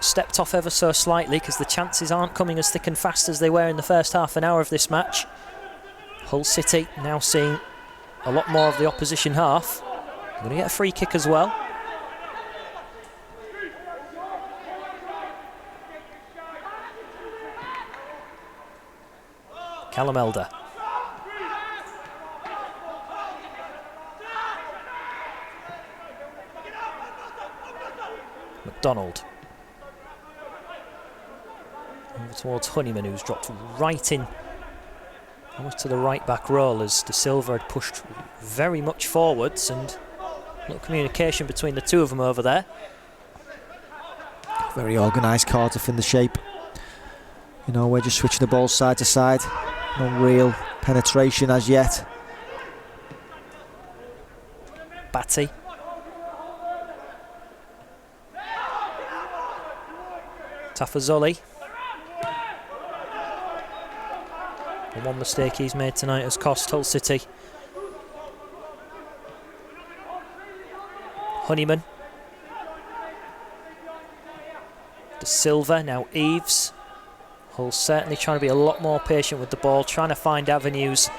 stepped off ever so slightly, because the chances aren't coming as thick and fast as they were in the first half an hour of this match. Hull City now seeing a lot more of the opposition half. They're going to get a free kick as well. Callum Elder. McDonald. Over towards Honeyman, who's dropped right in, almost to the right back role, as De Silva had pushed very much forwards, and little communication between the two of them over there. Very organised Cardiff in the shape. You know, we're just switching the ball side to side. No real penetration as yet. Batty. Tafazoli. The one mistake he's made tonight has cost Hull City. Honeyman. De Silva, now Eves. Hull certainly trying to be a lot more patient with the ball, trying to find avenues.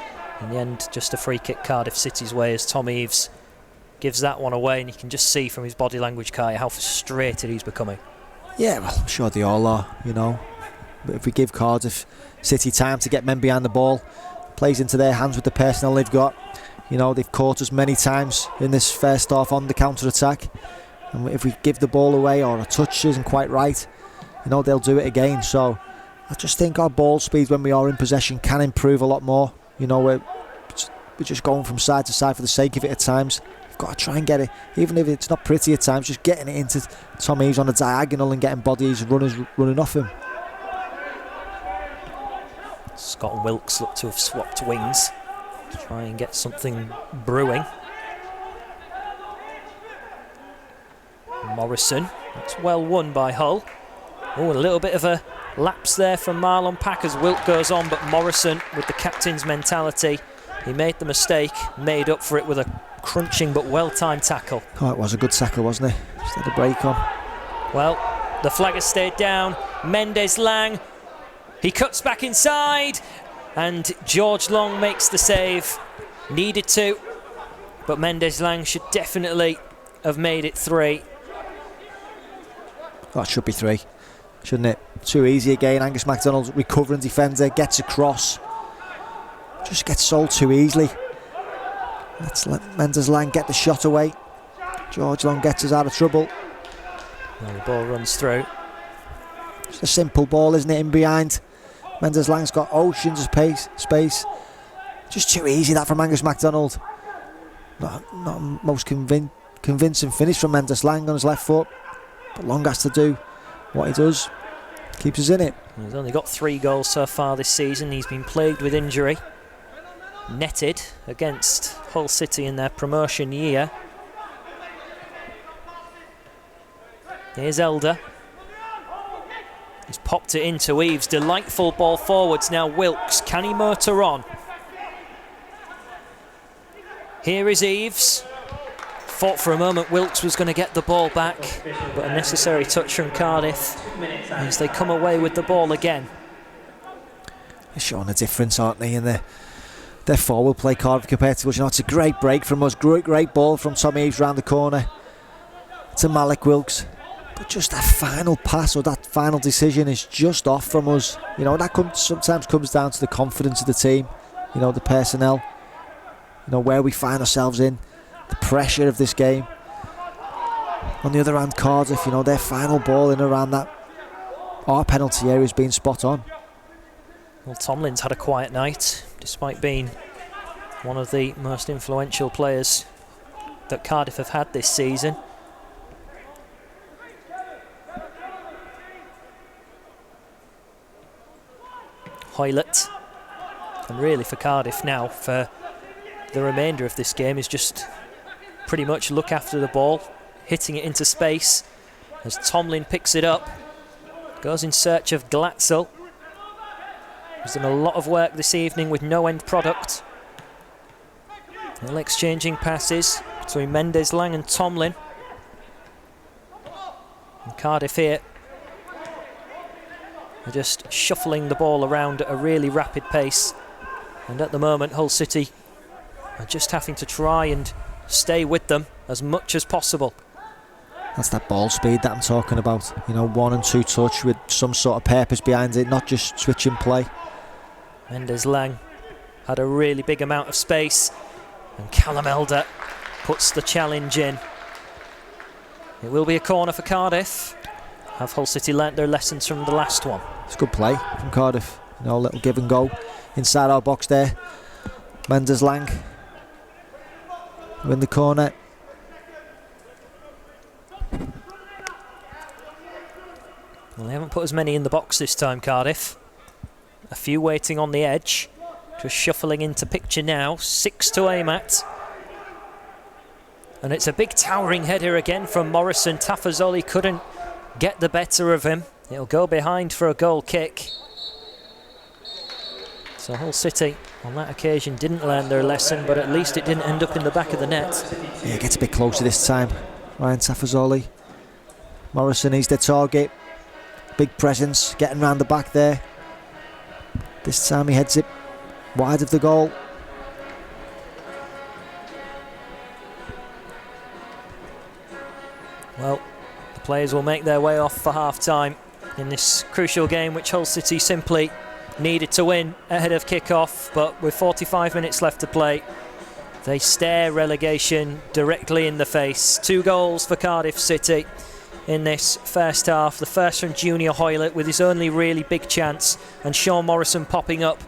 In the end, just a free kick Cardiff City's way, as Tom Eves gives that one away, and you can just see from his body language, Kai, how frustrated he's becoming. Yeah, well, I'm sure they all are, you know. But if we give Cardiff City time to get men behind the ball, plays into their hands with the personnel they've got. You know, they've caught us many times in this first half on the counter-attack. And if we give the ball away or a touch isn't quite right, you know, they'll do it again. So I just think our ball speed when we are in possession can improve a lot more. You know, we're just going from side to side for the sake of it at times. We've got to try and get it, even if it's not pretty at times, just getting it into Tom Eves on a diagonal and getting bodies, runners running off him. Scott and Wilkes look to have swapped wings to try and get something brewing. Morrison, that's well won by Hull. Oh, a little bit of a lapse there from Marlon Pack as Wilk goes on, but Morrison, with the captain's mentality, he made the mistake, made up for it with a crunching but well-timed tackle. Oh, it was a good tackle, wasn't it? Just had a break on. Well, the flag has stayed down. Mendes Lang, he cuts back inside, and George Long makes the save. Needed to, but Mendes Lang should definitely have made it 3. That should be 3, shouldn't it? Too easy again. Angus MacDonald, recovering defender, gets across. Just gets sold too easily. Let's let Mendes Lang get the shot away. George Long gets us out of trouble. Well, the ball runs through. It's a simple ball, isn't it, in behind? Mendes Lang's got oceans of space. Just too easy that from Angus MacDonald. Not most convincing finish from Mendes Lang on his left foot. But Long has to do what he does. Keeps us in it. He's only got 3 goals so far this season. He's been plagued with injury. Netted against Hull City in their promotion year. Here's Elder. He's popped it into Eves. Delightful ball forwards now. Wilkes. Can he motor on? Here is Eves. Thought for a moment Wilkes was going to get the ball back, but a necessary touch from Cardiff as they come away with the ball again. They're showing a difference, aren't they, in their forward play, Cardiff, compared to us. You know, it's a great break from us. Great ball from Tom Eves round the corner to Malik Wilkes. But just that final pass or that final decision is just off from us. You know, that sometimes comes down to the confidence of the team, you know, the personnel, you know, where we find ourselves in, the pressure of this game. On the other hand, Cardiff, you know, their final ball in around that, our penalty area has been spot on. Well, Tomlin's had a quiet night, despite being one of the most influential players that Cardiff have had this season. Hoylett, and really for Cardiff now, for the remainder of this game, is just pretty much look after the ball, hitting it into space as Tomlin picks it up, goes in search of Glatzel. He's done a lot of work this evening with no end product. All exchanging passes between Mendez-Lang and Tomlin. And Cardiff here are just shuffling the ball around at a really rapid pace. And at the moment, Hull City are just having to try and stay with them as much as possible. That's that ball speed that I'm talking about. You know, 1 and 2 touch with some sort of purpose behind it, not just switching play. Mendez-Lang had a really big amount of space, and Callum Elder puts the challenge in. It will be a corner for Cardiff. Have Hull City learnt their lessons from the last one? It's good play from Cardiff. You know, a little give and go inside our box there. Mendez-Lang in the corner. Well, they haven't put as many in the box this time, Cardiff. A few waiting on the edge. Just shuffling into picture now. 6 to aim at. And it's a big towering header again from Morrison. Tafazoli couldn't get the better of him. It'll go behind for a goal kick. So Hull City on that occasion didn't learn their lesson, but at least it didn't end up in the back of the net. Yeah, it gets a bit closer this time. Ryan Tafazoli. Morrison, he's the target. Big presence, getting round the back there. This time he heads it wide of the goal. Well, the players will make their way off for half-time in this crucial game, which Hull City simply needed to win ahead of kick-off. But with 45 minutes left to play, they stare relegation directly in the face. 2 goals for Cardiff City in this first half. The first from Junior Hoylett with his only really big chance, and Sean Morrison popping up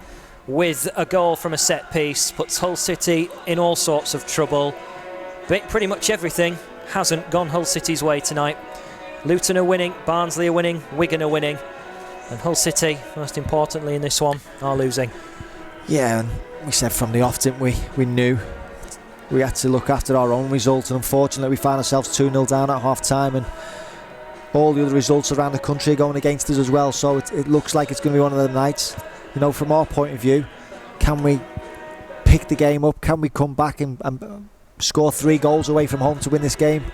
with a goal from a set piece puts Hull City in all sorts of trouble. But pretty much everything hasn't gone Hull City's way tonight. Luton are winning, Barnsley are winning, Wigan are winning, and Hull City, most importantly in this one, are losing. Yeah, and we said from the off, didn't we? We knew we had to look after our own result, and unfortunately we found ourselves 2-0 down at half-time, and all the other results around the country are going against us as well, so it looks like it's going to be one of the nights. You know, from our point of view, can we pick the game up? Can we come back and score 3 goals away from home to win this game?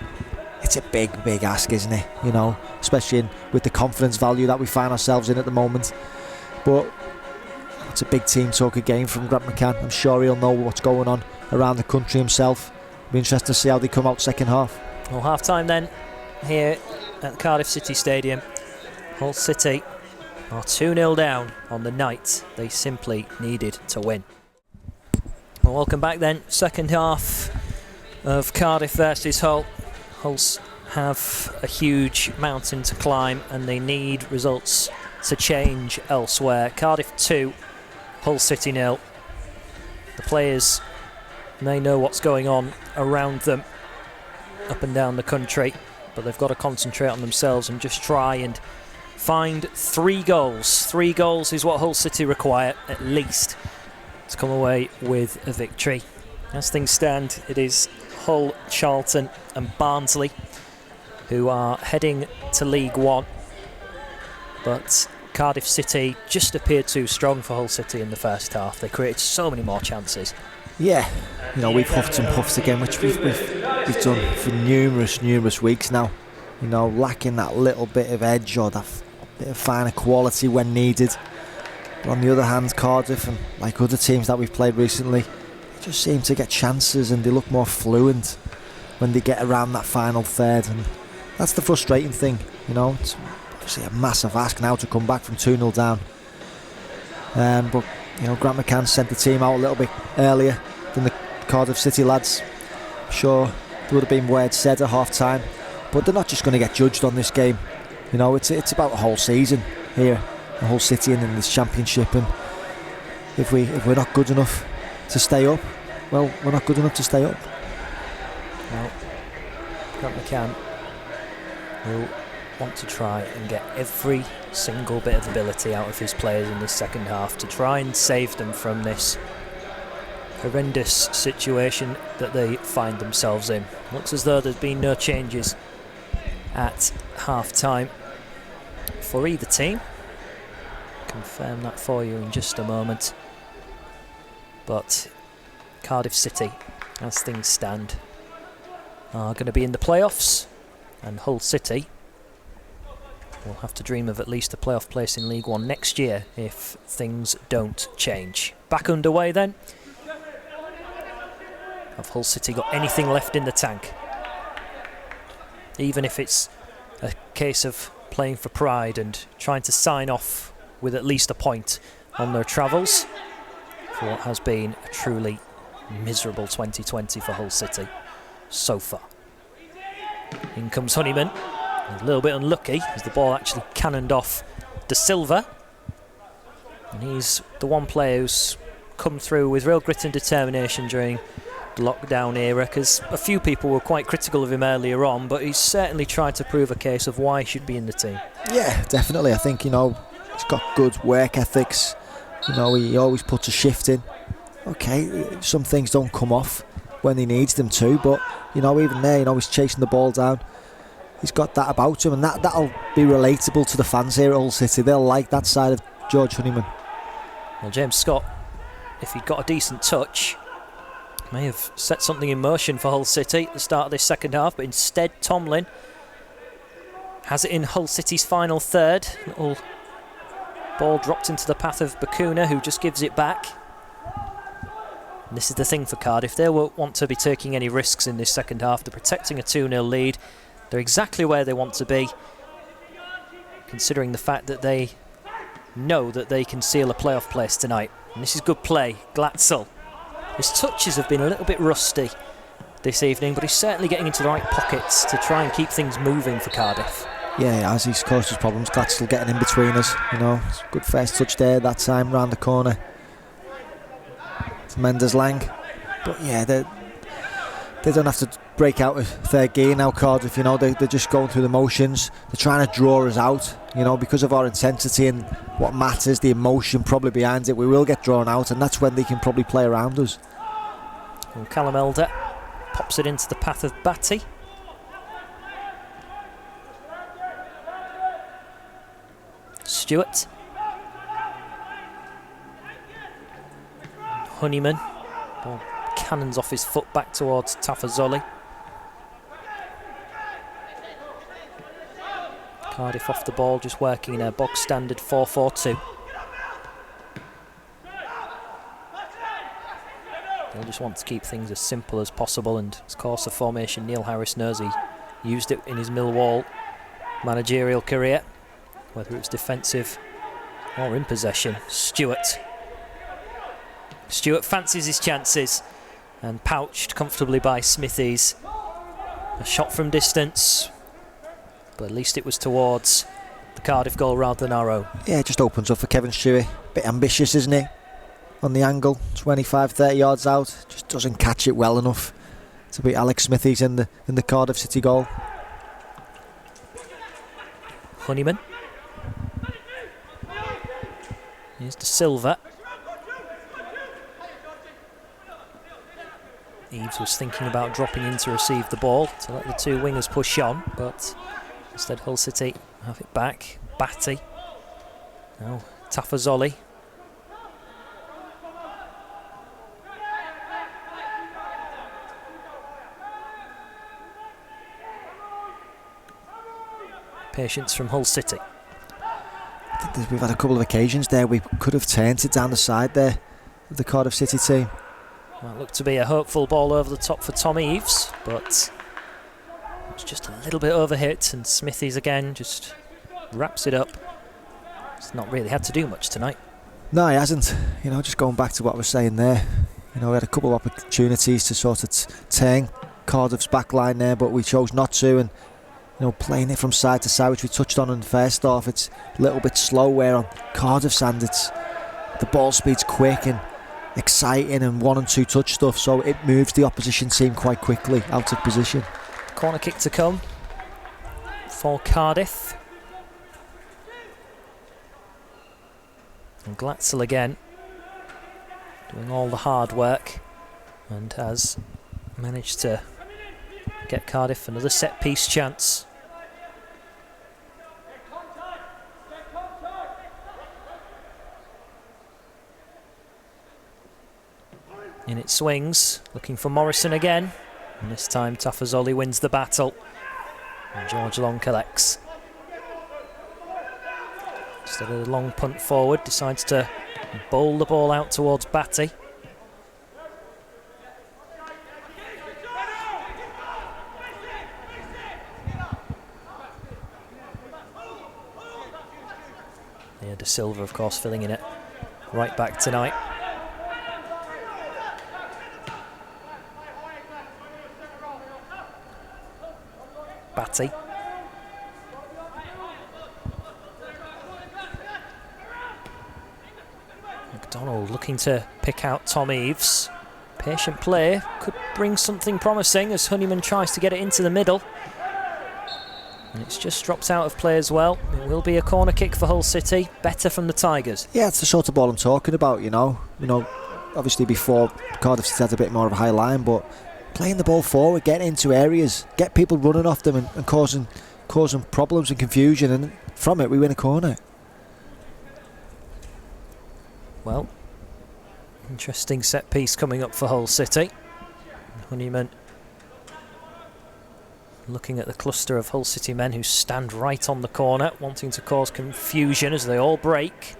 It's a big ask, isn't it? You know, especially with the confidence value that we find ourselves in at the moment. But it's a big team talk again from Grant McCann. I'm sure he'll know what's going on around the country himself. It'll be interesting to see how they come out second half. Well, half-time then here at Cardiff City Stadium. Hull City are 2-0 down on the night they simply needed to win. Well, welcome back then. Second half of Cardiff versus Hull. Hulls have a huge mountain to climb and they need results to change elsewhere. Cardiff 2, Hull City 0. The players may know what's going on around them up and down the country, but they've got to concentrate on themselves and just try and find 3 goals. 3 goals is what Hull City require, at least, to come away with a victory. As things stand, it is Hull, Charlton and Barnsley who are heading to League One. But Cardiff City just appeared too strong for Hull City in the first half. They created so many more chances. Yeah, you know, we've huffed and puffed again, which we've done for numerous weeks now. You know, lacking that little bit of edge or that bit of finer quality when needed. But on the other hand, Cardiff, and like other teams that we've played recently, they just seem to get chances and they look more fluent when they get around that final third, and that's the frustrating thing. You know, it's obviously a massive ask now to come back from 2-0 down. But you know, Grant McCann sent the team out a little bit earlier than the Cardiff City lads. I'm sure there would have been words said at half time, but they're not just going to get judged on this game. You know, it's about the whole season here, the whole City and in this championship, and if we're not good enough to stay up, well, we're not good enough to stay up. Well, Grant McCann will want to try and get every single bit of ability out of his players in this second half to try and save them from this horrendous situation that they find themselves in. Looks as though there's been no changes at half-time for either team. Confirm that for you in just a moment. But Cardiff City, as things stand, are going to be in the playoffs, and Hull City will have to dream of at least a playoff place in League One next year if things don't change. Back underway then. Have Hull City got anything left in the tank? Even if it's a case of playing for pride and trying to sign off with at least a point on their travels for what has been a truly miserable 2020 for Hull City so far. In comes Honeyman, a little bit unlucky as the ball actually cannoned off De Silva, and he's the one player who's come through with real grit and determination during the lockdown era, because a few people were quite critical of him earlier on, but he's certainly tried to prove a case of why he should be in the team. Yeah, definitely. I think, he's got good work ethics. He always puts a shift in. Okay, some things don't come off when he needs them to, but even there, he's chasing the ball down. He's got that about him, and that'll be relatable to the fans here at Hull City. They'll like that side of George Honeyman. Well, James Scott, if he'd got a decent touch, may have set something in motion for Hull City at the start of this second half, but instead Tomlin has it in Hull City's final third. Little ball dropped into the path of Bakuna, who just gives it back. And this is the thing for Cardiff. They won't want to be taking any risks in this second half. They're protecting a 2-0 lead. They're exactly where they want to be, considering the fact that they know that they can seal a playoff place tonight. And this is good play. Glatzel. His touches have been a little bit rusty this evening, but he's certainly getting into the right pockets to try and keep things moving for Cardiff. Yeah, as he's caused us problems, Glatzel getting in between us. It's a good first touch there that time round the corner. It's Mendes Lang. But yeah, they don't have to break out of third gear now, Cardiff. They're just going through the motions. They're trying to draw us out, because of our intensity and what matters, the emotion probably behind it. We will get drawn out, and that's when they can probably play around us. Well, Callum Elder pops it into the path of Batty. Stewart. Honeyman. Ball cannons off his foot back towards Tafazoli. Cardiff off the ball, just working in a bog standard 4-4-2. They'll just want to keep things as simple as possible, and of course the formation Neil Harris knows. He used it in his Millwall managerial career, whether it's defensive or in possession. Stewart fancies his chances and pouched comfortably by Smithies. A shot from distance, but at least it was towards the Cardiff goal rather than our own. Yeah, it just opens up for Kevin Stewie. Bit ambitious, isn't he? On the angle, 25-30 yards out, just doesn't catch it well enough to beat Alex Smithies in the Cardiff City goal. Honeyman. Here's De Silva. Eves was thinking about dropping in to receive the ball to let the two wingers push on, but instead Hull City have it back. Batty. Now Tafazoli. Patience from Hull City. I think we've had a couple of occasions there we could have turned it down the side there of the Cardiff City team. Well, it looked to be a hopeful ball over the top for Tom Eves, but it's just a little bit overhit, and Smithies again just wraps it up. He's not really had to do much tonight. No, he hasn't. Just going back to what I was saying there. We had a couple of opportunities to sort of turn Cardiff's back line there, but we chose not to, and playing it from side to side, which we touched on in the first half, it's a little bit slow, where on Cardiff's end the ball speed's quick and exciting and 1 and 2 touch stuff, so it moves the opposition team quite quickly out of position. Corner kick to come for Cardiff. And Glatzel again, doing all the hard work, and has managed to get Cardiff another set piece chance. In it swings, looking for Morrison again, and this time Tafazoli wins the battle, and George Long collects. Instead of a long punt forward, decides to bowl the ball out towards Batty. Yeah, De Silva, of course, filling in it right back tonight. Batty. McDonald looking to pick out Tom Eaves. Patient play, could bring something promising as Honeyman tries to get it into the middle. And it's just dropped out of play as well. It will be a corner kick for Hull City. Better from the Tigers. Yeah, it's the sort of ball I'm talking about, you know. Obviously before Cardiff City had a bit more of a high line, but playing the ball forward, getting into areas, get people running off them and causing problems and confusion, and from it we win a corner. Well, interesting set piece coming up for Hull City. Honeyman looking at the cluster of Hull City men who stand right on the corner, wanting to cause confusion as they all break.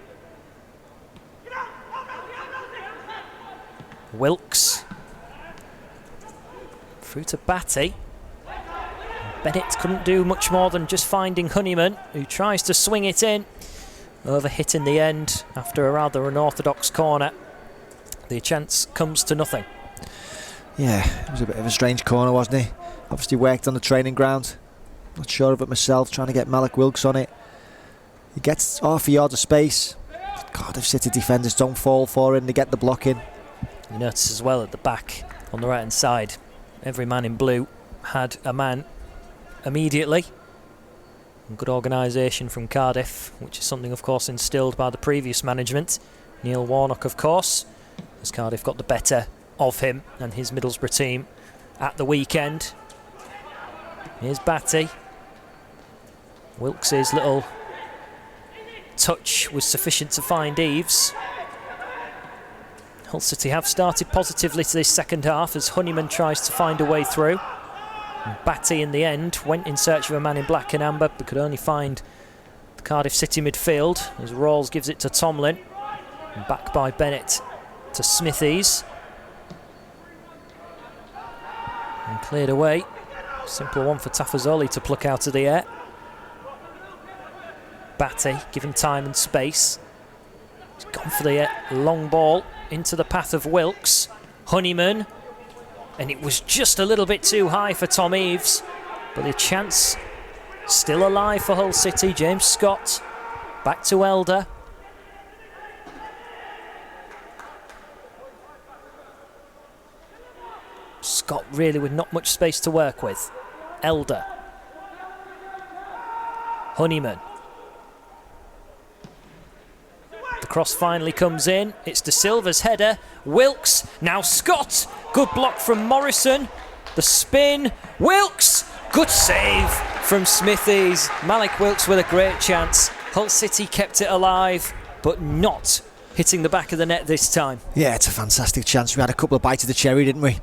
Wilkes through to Batty. Bennett couldn't do much more than just finding Honeyman, who tries to swing it in. Overhit in the end after a rather unorthodox corner. The chance comes to nothing. Yeah, it was a bit of a strange corner, wasn't he? Obviously worked on the training ground. Not sure of it myself, trying to get Malik Wilkes on it. He gets half a yard of space. Cardiff City defenders don't fall for him, they get the block in. You notice as well at the back on the right hand side, every man in blue had a man immediately. Good organisation from Cardiff, which is something of course instilled by the previous management. Neil Warnock, of course, as Cardiff got the better of him and his Middlesbrough team at the weekend. Here's Batty. Wilkes' little touch was sufficient to find Eaves. Hull City have started positively to this second half as Honeyman tries to find a way through. And Batty in the end went in search of a man in black and amber but could only find the Cardiff City midfield as Rawls gives it to Tomlin. And back by Bennett to Smithies. And cleared away. Simple one for Tafazoli to pluck out of the air. Batty given time and space. He's gone for the long ball into the path of Wilkes. Honeyman. And it was just a little bit too high for Tom Eaves. But the chance still alive for Hull City. James Scott back to Elder. Scott really with not much space to work with. Elder. Honeyman. The cross finally comes in. It's De Silva's header. Wilkes. Now Scott. Good block from Morrison. The spin. Wilkes. Good save from Smithies. Malik Wilkes with a great chance. Hull City kept it alive, but not hitting the back of the net this time. Yeah, it's a fantastic chance. We had a couple of bites of the cherry, didn't we?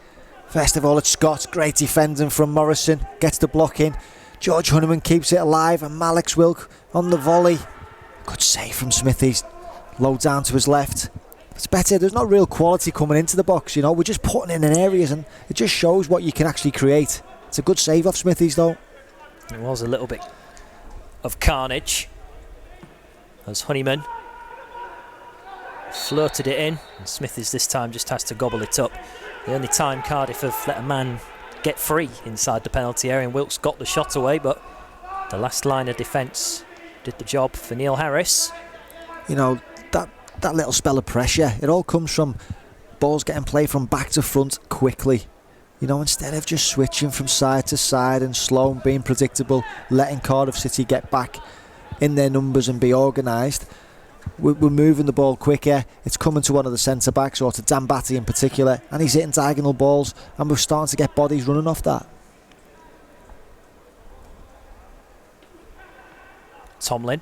First of all, it's Scott. Great defending from Morrison. Gets the block in. George Honeyman keeps it alive, and Malik Wilkes on the volley. Good save from Smithies. Low down to his left. It's better. There's not real quality coming into the box, you know. We're just putting in areas, and it just shows what you can actually create. It's a good save off Smithies, though. It was a little bit of carnage as Honeyman floated it in, and Smithies this time just has to gobble it up. The only time Cardiff have let a man get free inside the penalty area, and Wilkes got the shot away, but the last line of defence did the job for Neil Harris. You know, that that little spell of pressure. It all comes from balls getting played from back to front quickly. You know, instead of just switching from side to side and slow and being predictable, letting Cardiff City get back in their numbers and be organised, we're moving the ball quicker. It's coming to one of the centre backs, or to Dambati in particular, and he's hitting diagonal balls, and we're starting to get bodies running off that. Tomlin.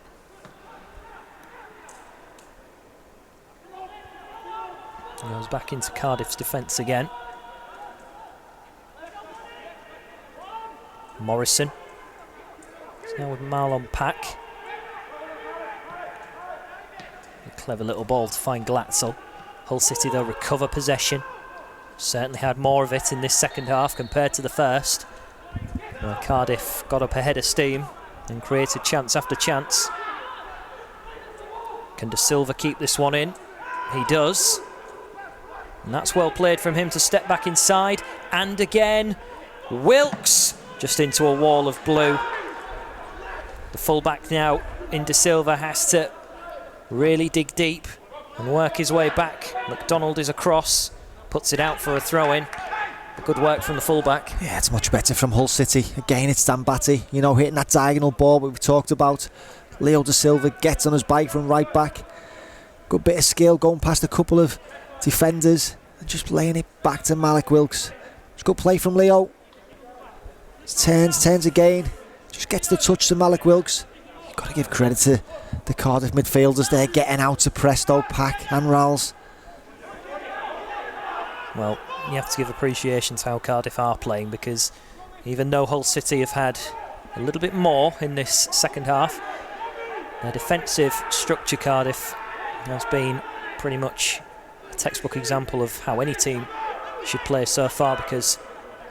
Goes back into Cardiff's defence again. Morrison. It's now with Marlon Pack. A clever little ball to find Glatzel. Hull City, they'll recover possession. Certainly had more of it in this second half compared to the first, where Cardiff got up ahead of steam and created chance after chance. Can De Silva keep this one in? He does. And that's well played from him to step back inside. And again, Wilkes just into a wall of blue. The fullback now in De Silva has to really dig deep and work his way back. McDonald is across, puts it out for a throw-in. Good work from the fullback. Yeah, it's much better from Hull City. Again, it's Dambati, you know, hitting that diagonal ball that we've talked about. Leo De Silva gets on his bike from right back. Good bit of skill, going past a couple of defenders and just laying it back to Malik Wilkes. It's good play from Leo. Turns again. Just gets the touch to Malik Wilkes. You've got to give credit to the Cardiff midfielders there, getting out to Presto, Pack and Ralls. Well, you have to give appreciation to how Cardiff are playing, because even though Hull City have had a little bit more in this second half, their defensive structure, Cardiff, has been pretty much a textbook example of how any team should play so far, because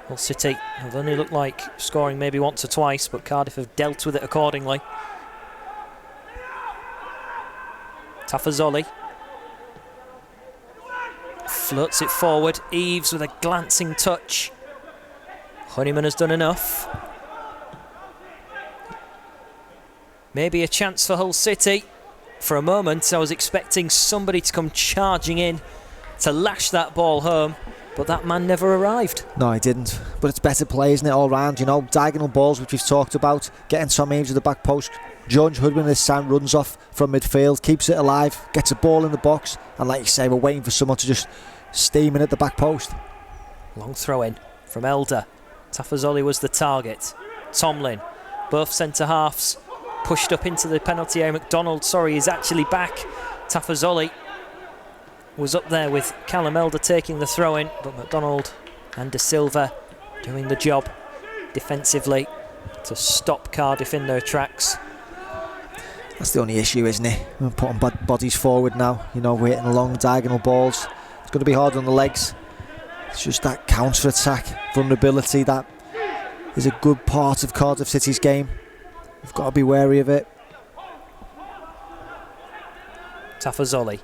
Hull City have only looked like scoring maybe once or twice, but Cardiff have dealt with it accordingly. Tafazoli floats it forward. Eves with a glancing touch. Honeyman has done enough. Maybe a chance for Hull City. For a moment I was expecting somebody to come charging in to lash that ball home, but that man never arrived. No, he didn't. But it's better play, isn't it, all round? You know, diagonal balls, which we've talked about, getting Tom Eaves at the back post. George Hoodwin this time runs off from midfield, keeps it alive, gets a ball in the box, and like you say, we're waiting for someone to just steam in at the back post. Long throw in from Elder. Tafazoli was the target. Tomlin, both centre halves pushed up into the penalty area. McDonald, is actually back. Tafazoli was up there with Callum Elder taking the throw in, but McDonald and De Silva doing the job defensively to stop Cardiff in their tracks. That's the only issue, isn't it? We're putting bodies forward now. You know, we're hitting long diagonal balls. It's going to be hard on the legs. It's just that counter-attack vulnerability that is a good part of Cardiff City's game. We've got to be wary of it. Tafazoli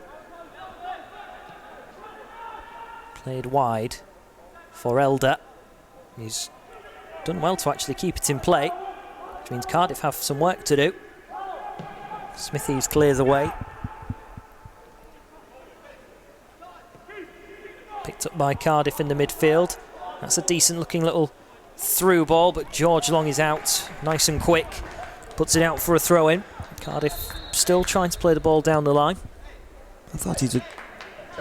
played wide for Elder. He's done well to actually keep it in play, which means Cardiff have some work to do. Smithies clears away. Picked up by Cardiff in the midfield. That's a decent looking little through ball, but George Long is out nice and quick. Puts it out for a throw in. Cardiff still trying to play the ball down the line. I thought he'd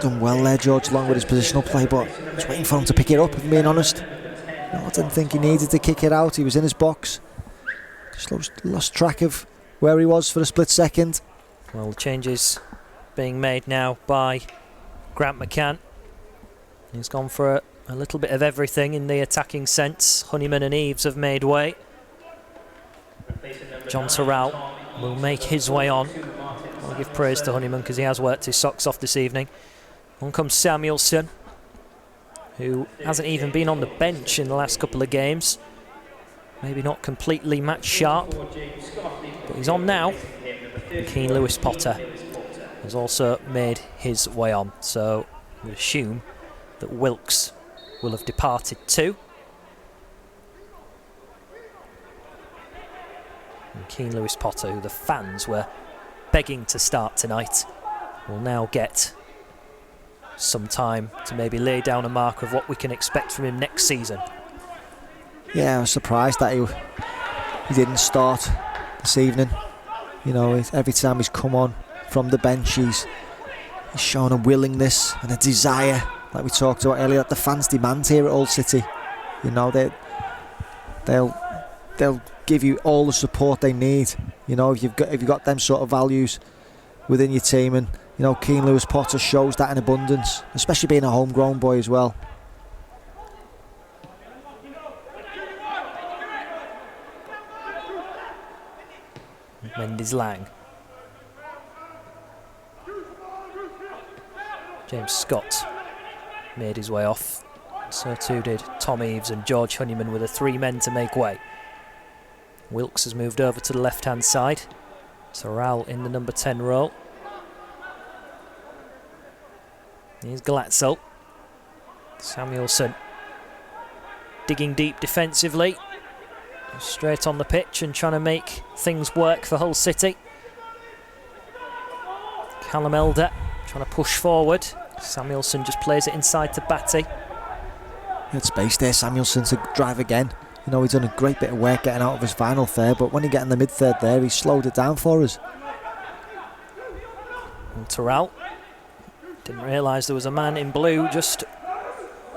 done well there, George Long, with his positional play, but I was waiting for him to pick it up, if I'm being honest. No, I didn't think he needed to kick it out. He was in his box. Just lost track of where he was for a split second. Well, the changes being made now by Grant McCann. He's gone for a little bit of everything in the attacking sense. Honeyman and Eves have made way. John Terrell will make his way on. I'll give praise to Honeyman because he has worked his socks off this evening. On comes Samuelson, who hasn't even been on the bench in the last couple of games. Maybe not completely match sharp, but he's on now. Keane Lewis Potter has also made his way on, so we assume that Wilkes will have departed too. And Keane Lewis Potter, who the fans were begging to start tonight, will now get some time to maybe lay down a marker of what we can expect from him next season. Yeah, I was surprised that he didn't start this evening. You know, every time he's come on from the bench, he's shown a willingness and a desire, like we talked about earlier, that the fans demand here at Hull City. You know, they'll give you all the support they need. You know, if you've got them sort of values within your team, and you know, Keane Lewis Potter shows that in abundance, especially being a homegrown boy as well. Mendes Lang. James Scott made his way off. So too did Tom Eaves and George Honeyman, with the 3 men to make way. Wilkes has moved over to the left-hand side. Terrell in the number 10 role. Here's Glatzel. Samuelson digging deep defensively. Straight on the pitch and trying to make things work for Hull City. Callum Elder trying to push forward. Samuelson just plays it inside to Batty. He had space there, Samuelson, to drive again. You know, he's done a great bit of work getting out of his final third, but when he get in the mid-third there, he slowed it down for us. And Terrell didn't realise there was a man in blue just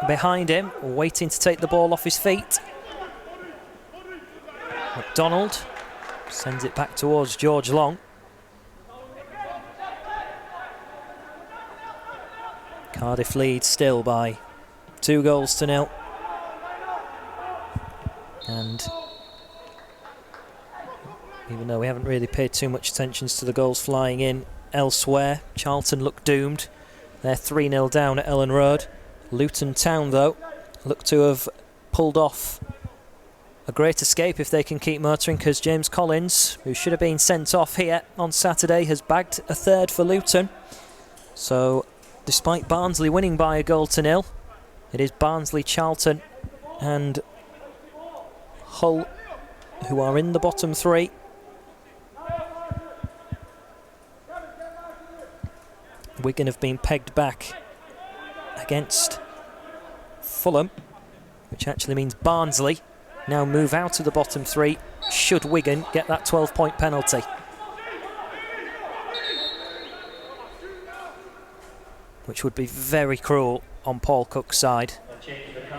behind him, waiting to take the ball off his feet. McDonald sends it back towards George Long. Cardiff lead still by 2-0. And even though we haven't really paid too much attention to the goals flying in elsewhere, Charlton look doomed. They're 3-0 down at Ellen Road. Luton Town, though, look to have pulled off a great escape if they can keep motoring, because James Collins, who should have been sent off here on Saturday, has bagged a third for Luton. So despite Barnsley winning by 1-0, it is Barnsley, Charlton and Hull who are in the bottom 3. Wigan have been pegged back against Fulham, which actually means Barnsley now move out of the bottom 3 should Wigan get that 12-point penalty. Which would be very cruel on Paul Cook's side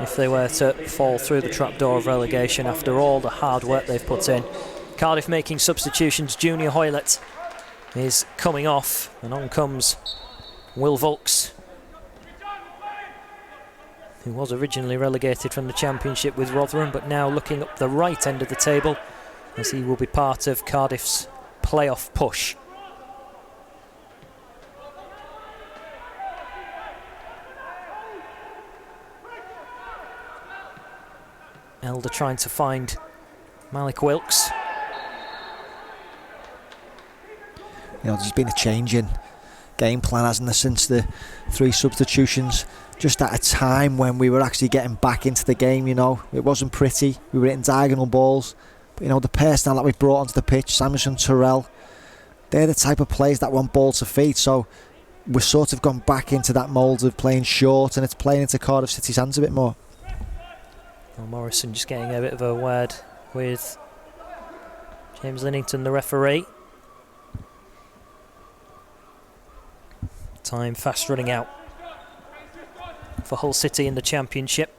if they were to fall through the trapdoor of relegation after all the hard work they've put in. Cardiff making substitutions. Junior Hoylett is coming off, and on comes Will Volks, who was originally relegated from the Championship with Rotherham, but now looking up the right end of the table, as he will be part of Cardiff's playoff push. Elder trying to find Malik Wilkes. You know, there's been a change in game plan, hasn't there, since the 3 substitutions, just at a time when we were actually getting back into the game. You know, it wasn't pretty, we were hitting diagonal balls, but you know, the personnel that we brought onto the pitch, Samuelson, Terrell, they're the type of players that want ball to feet, so we've sort of gone back into that mould of playing short, and it's playing into Cardiff City's hands a bit more. Well, Morrison just getting a bit of a word with James Linnington, the referee. Time fast running out for Hull City in the Championship.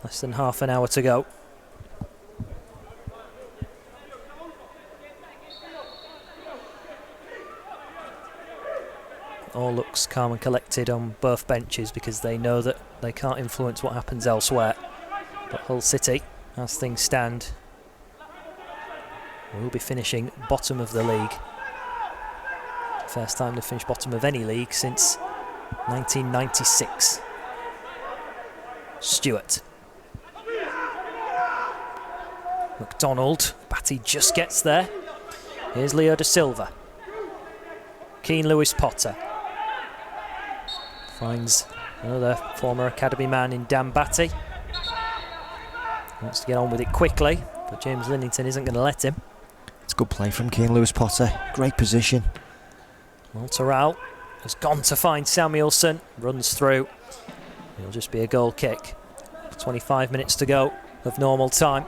Less than half an hour to go. All looks calm and collected on both benches, because they know that they can't influence what happens elsewhere. But Hull City, as things stand, will be finishing bottom of the league. First time they've finished bottom of any league since 1996. Stewart. McDonald. Batty just gets there. Here's Leo Da Silva. Keane Lewis Potter. Finds another former academy man in Dan Batty. Wants to get on with it quickly, but James Linnington isn't going to let him. It's good play from Keane Lewis-Potter. Great position. Well, Terrell has gone to find Samuelson. Runs through. It'll just be a goal kick. 25 minutes to go of normal time.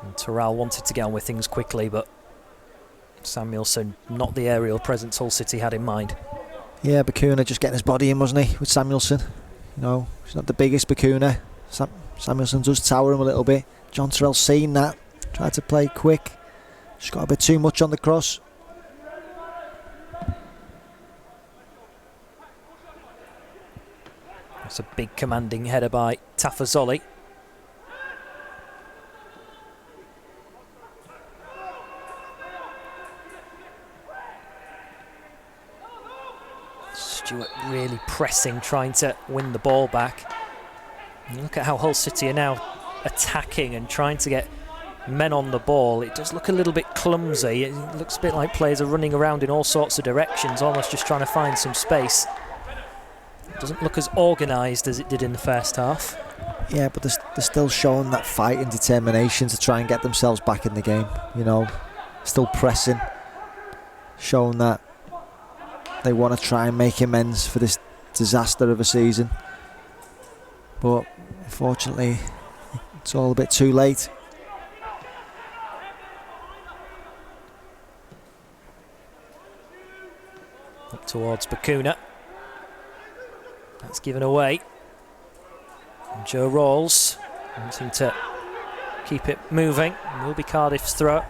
And Terrell wanted to get on with things quickly, but Samuelson, not the aerial presence Hull City had in mind. Yeah, Bakuna just getting his body in, wasn't he, with Samuelson? You know, he's not the biggest Bakuna. Samuelson does tower him a little bit. John Terrell seen that. Tried to play quick. Just got a bit too much on the cross. That's a big commanding header by Tafazolli. Stewart really pressing, trying to win the ball back. And look at how Hull City are now attacking and trying to get men on the ball. It does look a little bit clumsy. It looks a bit like players are running around in all sorts of directions, almost just trying to find some space. It doesn't look as organised as it did in the first half. Yeah, but they're still showing that fight and determination to try and get themselves back in the game. You know, still pressing, showing that they want to try and make amends for this disaster of a season. But unfortunately, it's all a bit too late. Up towards Bakuna. That's given away. And Joe Rawls wanting to keep it moving. It will be Cardiff's throw.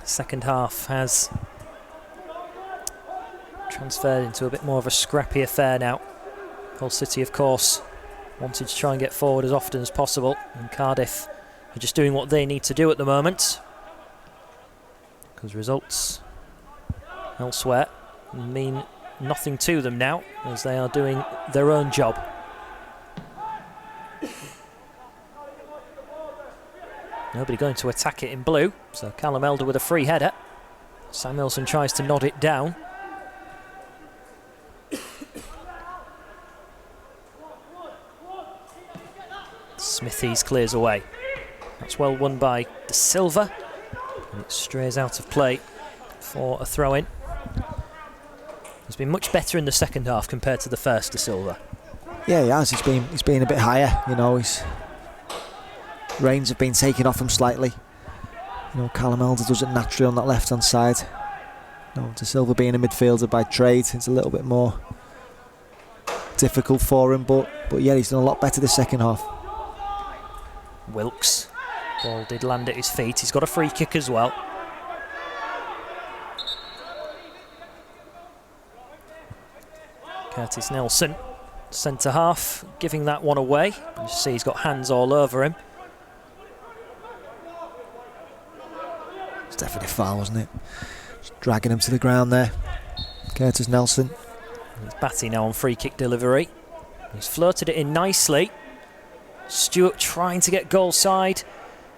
Second half has transferred into a bit more of a scrappy affair now. Hull City, of course, wanted to try and get forward as often as possible, and Cardiff are just doing what they need to do at the moment, because results elsewhere mean nothing to them now, as they are doing their own job. Nobody going to attack it in blue, so Callum Elder with a free header. Samuelson tries to nod it down. Smithies clears away. That's well won by De Silva, and it strays out of play for a throw-in. He's been much better in the second half compared to the first, De Silva. Yeah, he has. He's been a bit higher. You know, his reins have been taken off him slightly. You know, Callum Elder does it naturally on that left-hand side. You know, De Silva being a midfielder by trade, it's a little bit more difficult for him. But yeah, he's done a lot better this second half. Wilkes. Ball did land at his feet. He's got a free kick as well. Curtis Nelson, centre half, giving that one away. You see he's got hands all over him. It's definitely a foul, wasn't it? Just dragging him to the ground there. Curtis Nelson. It's Batty now on free kick delivery. He's floated it in nicely. Stewart trying to get goal side,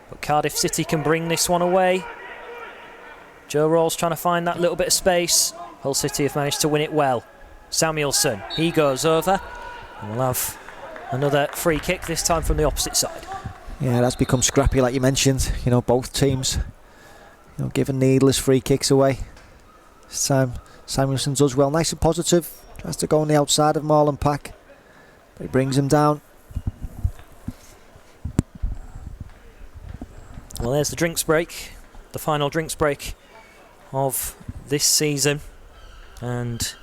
but Cardiff City can bring this one away. Joe Rawls trying to find that little bit of space. Hull City have managed to win it well. Samuelson, he goes over, and we'll have another free kick, this time from the opposite side. Yeah, that's become scrappy, like you mentioned. You know, both teams, you know, giving needless free kicks away. This time Samuelson does well, nice and positive. Tries to go on the outside of Marlon Pack, but he brings him down. Well, there's the drinks break, the final drinks break of this season, and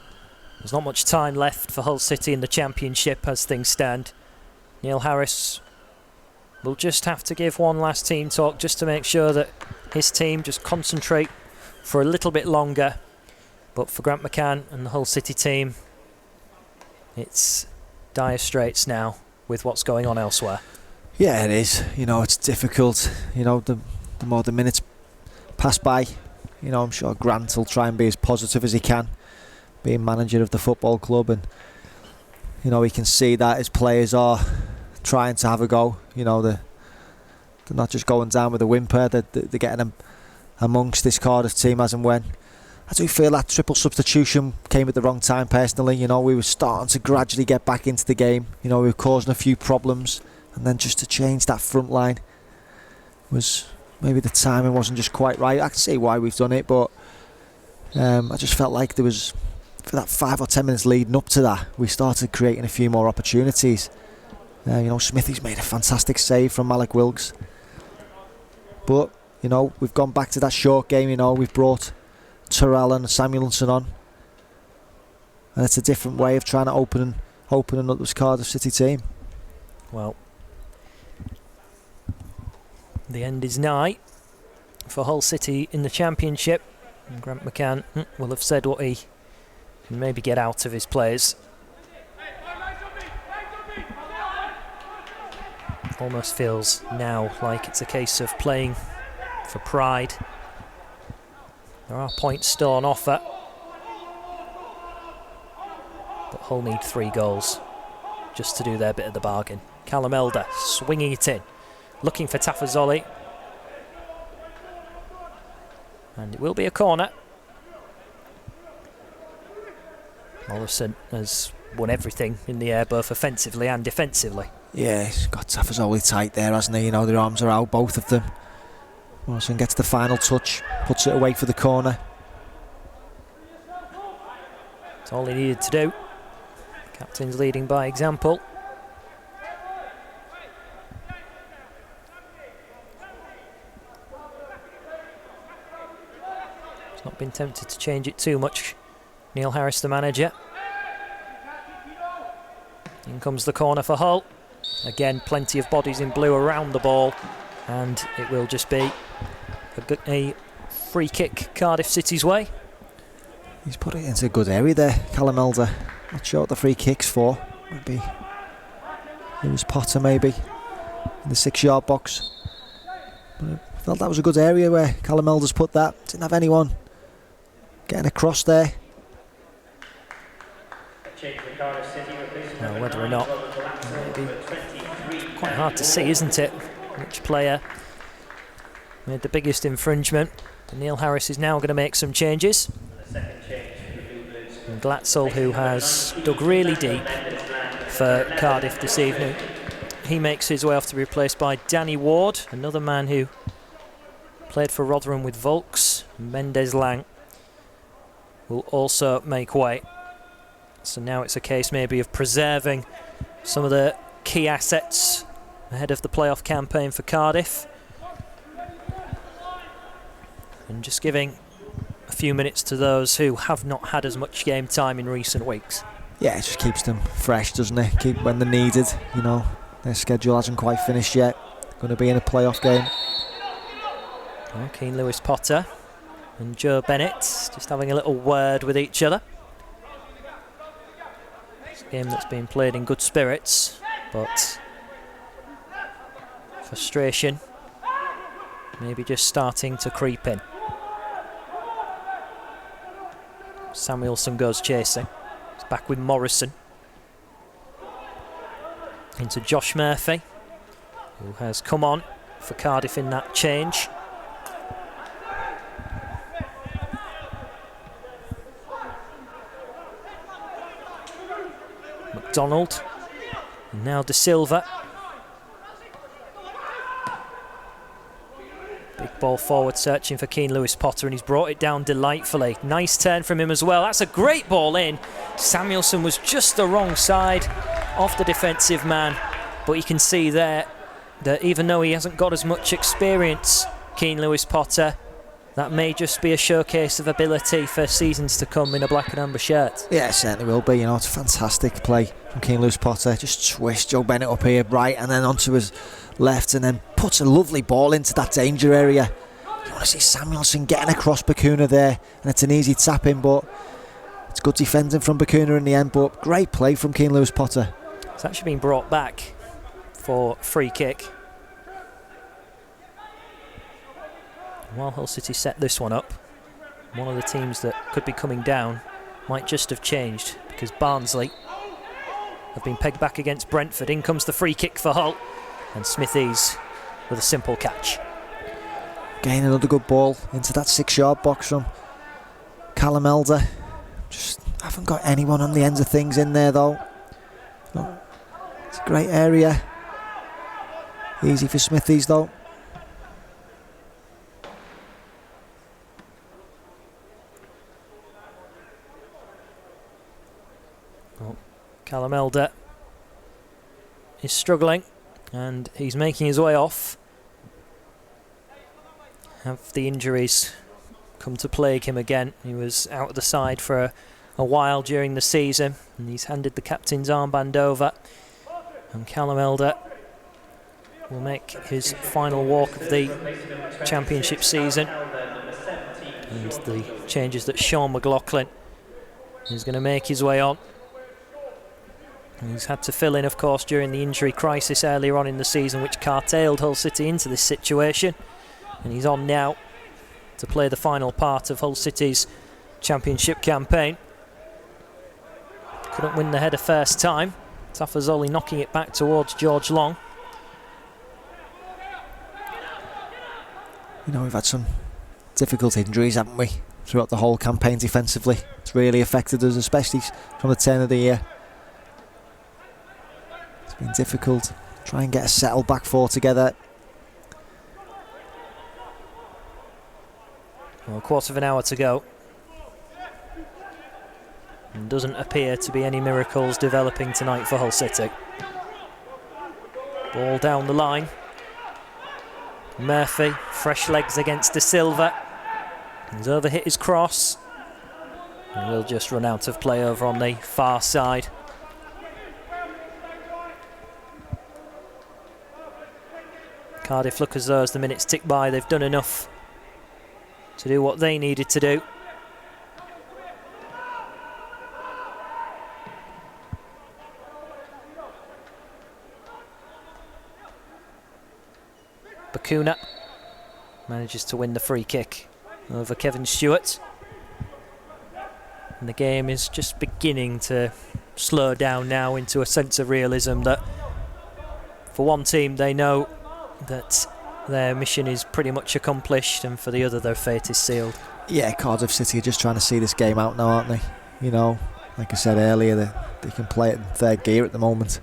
there's not much time left for Hull City in the Championship as things stand. Neil Harris will just have to give one last team talk just to make sure that his team just concentrate for a little bit longer. But for Grant McCann and the Hull City team, it's dire straits now with what's going on elsewhere. Yeah, it is. You know, it's difficult. You know, the more the minutes pass by, you know, I'm sure Grant will try and be as positive as he can, being manager of the football club, and you know, he can see that his players are trying to have a go. You know, they're not just going down with a whimper. They're getting them amongst this Cardiff team as and when. I do feel that triple substitution came at the wrong time personally. You know, we were starting to gradually get back into the game. You know, we were causing a few problems. and then just to change that front line was maybe the timing wasn't just quite right. I can see why we've done it, but I just felt like there was, for that 5 or 10 minutes leading up to that, we started creating a few more opportunities. Smithy's made a fantastic save from Malik Wilkes, but we've gone back to that short game. We've brought Terrell and Samuelson on, and it's a different way of trying to open up this Cardiff City team. Well, the end is nigh for Hull City in the Championship, and Grant McCann will have said what he can maybe get out of his players. Almost feels now like it's a case of playing for pride. There are points still on offer, but Hull need 3 goals just to do their bit of the bargain. Callum Elder swinging it in, looking for Tafazoli, and it will be a corner. Morrison has won everything in the air, both offensively and defensively. Yeah, he's got Tafazoli tight there, hasn't he? Their arms are out, both of them. Morrison gets the final touch, puts it away for the corner. That's all he needed to do. Captain's leading by example. He's not been tempted to change it too much. Neil Harris, the manager. In comes the corner for Hull. Again, plenty of bodies in blue around the ball, and it will just be a free kick Cardiff City's way. He's put it into a good area there, Callum Elder. Not sure what the free kick's for. Maybe it was Potter, maybe, in the 6-yard box. But I felt that was a good area where Callum Elder's put that. Didn't have anyone getting across there. Now, whether or not, maybe quite hard to see, isn't it, which player made the biggest infringement. Neil Harris is now going to make some changes. And Glatzel, who has dug really deep for Cardiff this evening, he makes his way off to be replaced by Danny Ward, another man who played for Rotherham with Volks. Mendes Lang will also make way. So now it's a case maybe of preserving some of the key assets ahead of the playoff campaign for Cardiff, and just giving a few minutes to those who have not had as much game time in recent weeks. Yeah, it just keeps them fresh, doesn't it? Keep when they're needed. Their schedule hasn't quite finished yet. Going to be in a playoff game. Keane Lewis Potter and Joe Bennett just having a little word with each other. It's a game that's been played in good spirits, but frustration maybe just starting to creep in. Samuelson goes chasing. He's back with Morrison. Into Josh Murphy, who has come on for Cardiff in that change. McDonald, and now De Silva. Big ball forward, searching for Keane Lewis Potter, and he's brought it down delightfully. Nice turn from him as well. That's a great ball in. Samuelson was just the wrong side of the defensive man, but you can see there that even though he hasn't got as much experience, Keane Lewis Potter, that may just be a showcase of ability for seasons to come in a black and amber shirt. Yeah, it certainly will be. It's a fantastic play from Keane Lewis Potter. Just twist Joe Bennett up here right and then onto his left, and then puts a lovely ball into that danger area. You want to see Samuelson getting across Bacuna there, and it's an easy tap in, but it's good defending from Bacuna in the end. But great play from Keane Lewis Potter. It's actually been brought back for free kick. While Hull City set this one up, one of the teams that could be coming down might just have changed, because Barnsley have been pegged back against Brentford. In comes the free kick for Hull, and Smithies with a simple catch. Again, another good ball into that 6-yard box from Callum Elder. Just haven't got anyone on the ends of things in there though. It's a great area. Easy for Smithies though. Well, Callum Elder is struggling and he's making his way off. Have the injuries come to plague him again? He was out of the side for a while during the season, and he's handed the captain's armband over, and Callum Elder will make his final walk of the championship season. And the changes that Sean McLaughlin is going to make his way on. And he's had to fill in, of course, during the injury crisis earlier on in the season, which curtailed Hull City into this situation. And he's on now to play the final part of Hull City's championship campaign. Couldn't win the header first time. Tafazoli knocking it back towards George Long. You know, we've had some difficult injuries, haven't we, throughout the whole campaign defensively. It's really affected us, especially from the turn of the year. It's been difficult. Try and get a settled back four together. Well, a quarter of an hour to go. And doesn't appear to be any miracles developing tonight for Hull City. Ball down the line. Murphy, fresh legs against De Silva. He's overhit his cross. And will just run out of play over on the far side. Cardiff look as though as the minutes tick by, they've done enough to do what they needed to do. Bakuna manages to win the free kick over Kevin Stewart. And the game is just beginning to slow down now into a sense of realism that for one team they know that their mission is pretty much accomplished, and for the other their fate is sealed. Yeah, Cardiff City are just trying to see this game out now, aren't they? You know, like I said earlier, they can play it in third gear at the moment.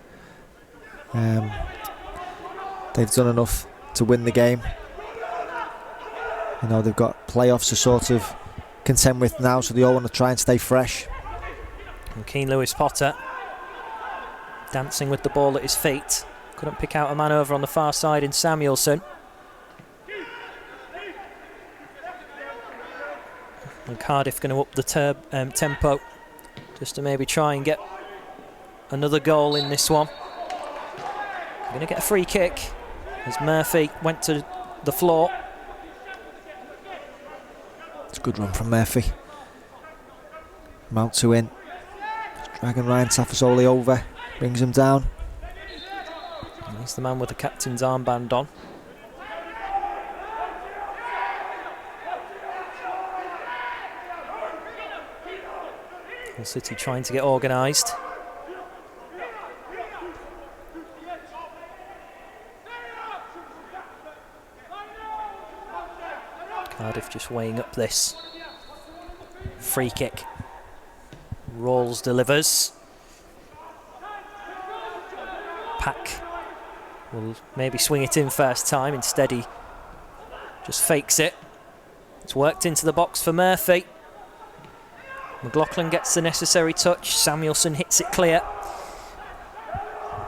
They've done enough to win the game. You know, they've got playoffs to sort of contend with now, so they all want to try and stay fresh. And Keane Lewis Potter dancing with the ball at his feet. Couldn't pick out a man over on the far side in Samuelson. And Cardiff going to up the tempo just to maybe try and get another goal in this one. They're going to get a free kick as Murphy went to the floor. It's a good run from Murphy. Mount to in. Dragging Ryan Tafazoli over. Brings him down. And he's the man with the captain's armband on. Hull City trying to get organised. Cardiff just weighing up this. Free kick. Rawls delivers. Pack will maybe swing it in first time. Instead he just fakes it. It's worked into the box for Murphy. McLaughlin gets the necessary touch. Samuelson hits it clear.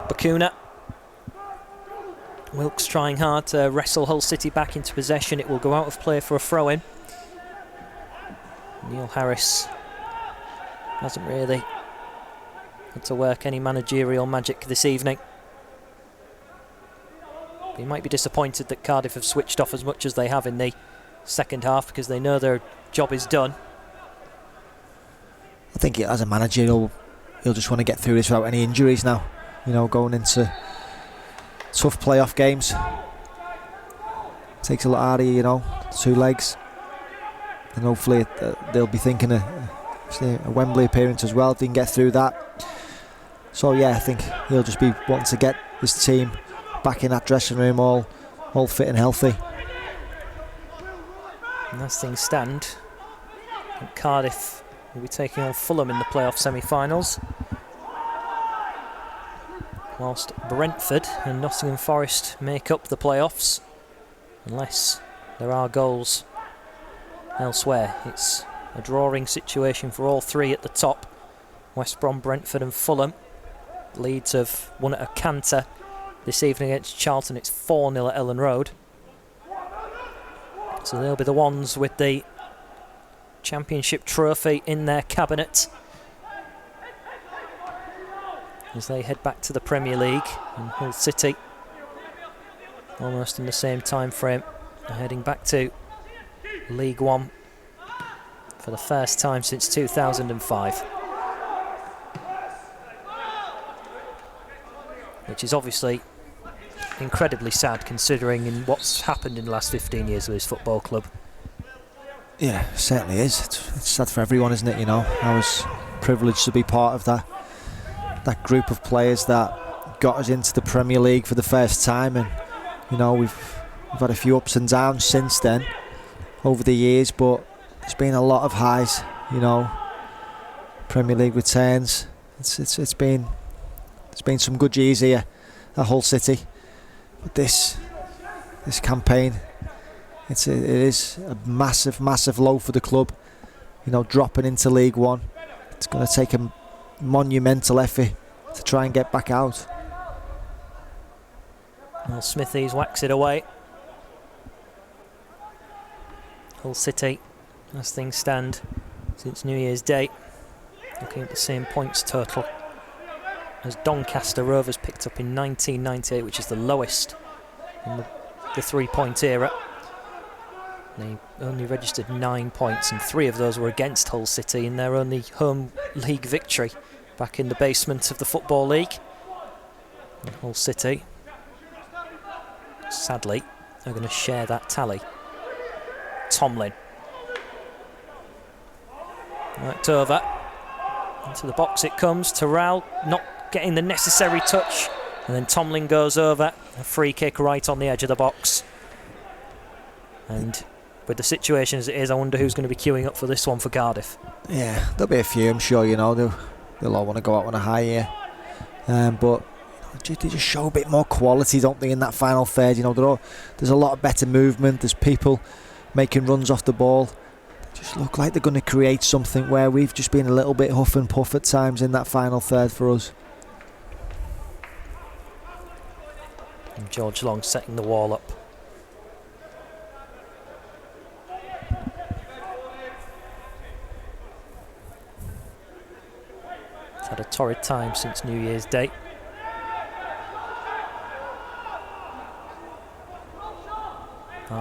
Bakuna. Wilkes trying hard to wrestle Hull City back into possession. It will go out of play for a throw-in. Neil Harris hasn't really had to work any managerial magic this evening. He might be disappointed that Cardiff have switched off as much as they have in the second half, because they know their job is done. I think as a manager he'll just want to get through this without any injuries now. You know, going into tough playoff games takes a lot out of you, you know, 2 legs, and hopefully they'll be thinking a Wembley appearance as well if they can get through that. So yeah, I think he'll just be wanting to get his team back in that dressing room all fit and healthy. And as things stand, I think Cardiff will be taking on Fulham in the playoff semi-finals. whilst Brentford and Nottingham Forest make up the playoffs, unless there are goals elsewhere. It's a drawing situation for all three at the top. West Brom, Brentford and Fulham. Leeds have won at a canter this evening against Charlton. It's 4-0 at Ellen Road. So they'll be the ones with the Championship trophy in their cabinet as they head back to the Premier League. And Hull City, almost in the same time frame, are heading back to League One for the first time since 2005. Which is obviously incredibly sad considering in what's happened in the last 15 years with this football club. Yeah, it certainly is. It's sad for everyone, isn't it? You know, I was privileged to be part of that group of players that got us into the Premier League for the first time, and you know we've had a few ups and downs since then over the years, but there's been a lot of highs. You know, Premier League returns. It's been some good years here at Hull City, but this campaign, it is a massive low for the club. You know, dropping into League One, it's going to take a monumental effort to try and get back out. Well, Smithies wax it away. Hull City, as things stand since New Year's Day, looking at the same points total as Doncaster Rovers picked up in 1998, which is the lowest in the three-point era. They only registered 9 points, and 3 of those were against Hull City in their only home league victory back in the basement of the Football League. And Hull City, sadly, are going to share that tally. Tomlin. Worked over. Into the box it comes. Terrell not getting the necessary touch, and then Tomlin goes over. A free kick right on the edge of the box. And with the situation as it is, I wonder who's going to be queuing up for this one for Cardiff. Yeah, there'll be a few, I'm sure. You know, they'll all want to go out on a high here, but they just show a bit more quality, don't they, in that final third? You know, there's a lot of better movement. There's people making runs off the ball. They just look like they're going to create something, where we've just been a little bit huff and puff at times in that final third for us. And George Long setting the wall up. It's had a torrid time since New Year's Day.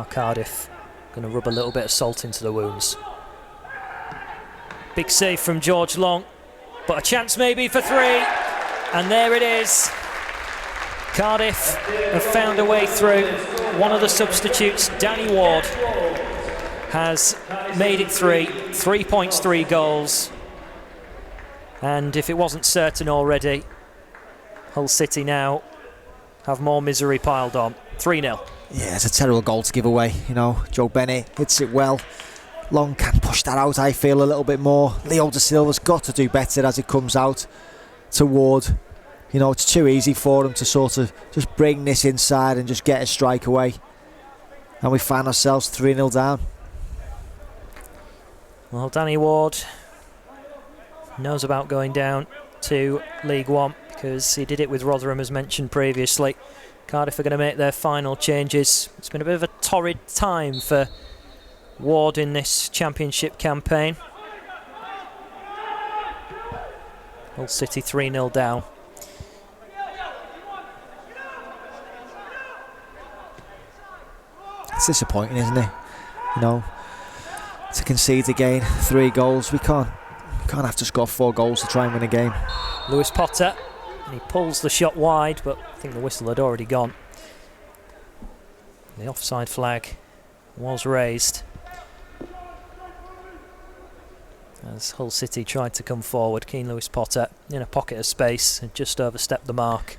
Cardiff going to rub a little bit of salt into the wounds. Big save from George Long, but a chance maybe for 3, and there it is. Cardiff have found a way through. One of the substitutes, Danny Ward, has made it 3 points, 3 goals. And if it wasn't certain already, Hull City now have more misery piled on. 3-0. Yeah, it's a terrible goal to give away. You know, Joe Bennett hits it well. Long can push that out, I feel, a little bit more. Leo Da Silva's got to do better as it comes out to Ward. You know, it's too easy for him to sort of just bring this inside and just get a strike away. And we find ourselves 3-0 down. Well, Danny Ward knows about going down to League One because he did it with Rotherham, as mentioned previously. Cardiff are going to make their final changes. It's been a bit of a torrid time for Ward in this Championship campaign. Hull City 3-0 down. It's disappointing, isn't it? You know, to concede again, 3 goals. We can't have to score 4 goals to try and win a game. Lewis Potter, and he pulls the shot wide, but I think the whistle had already gone. The offside flag was raised as Hull City tried to come forward. Keane Lewis Potter in a pocket of space and just overstepped the mark.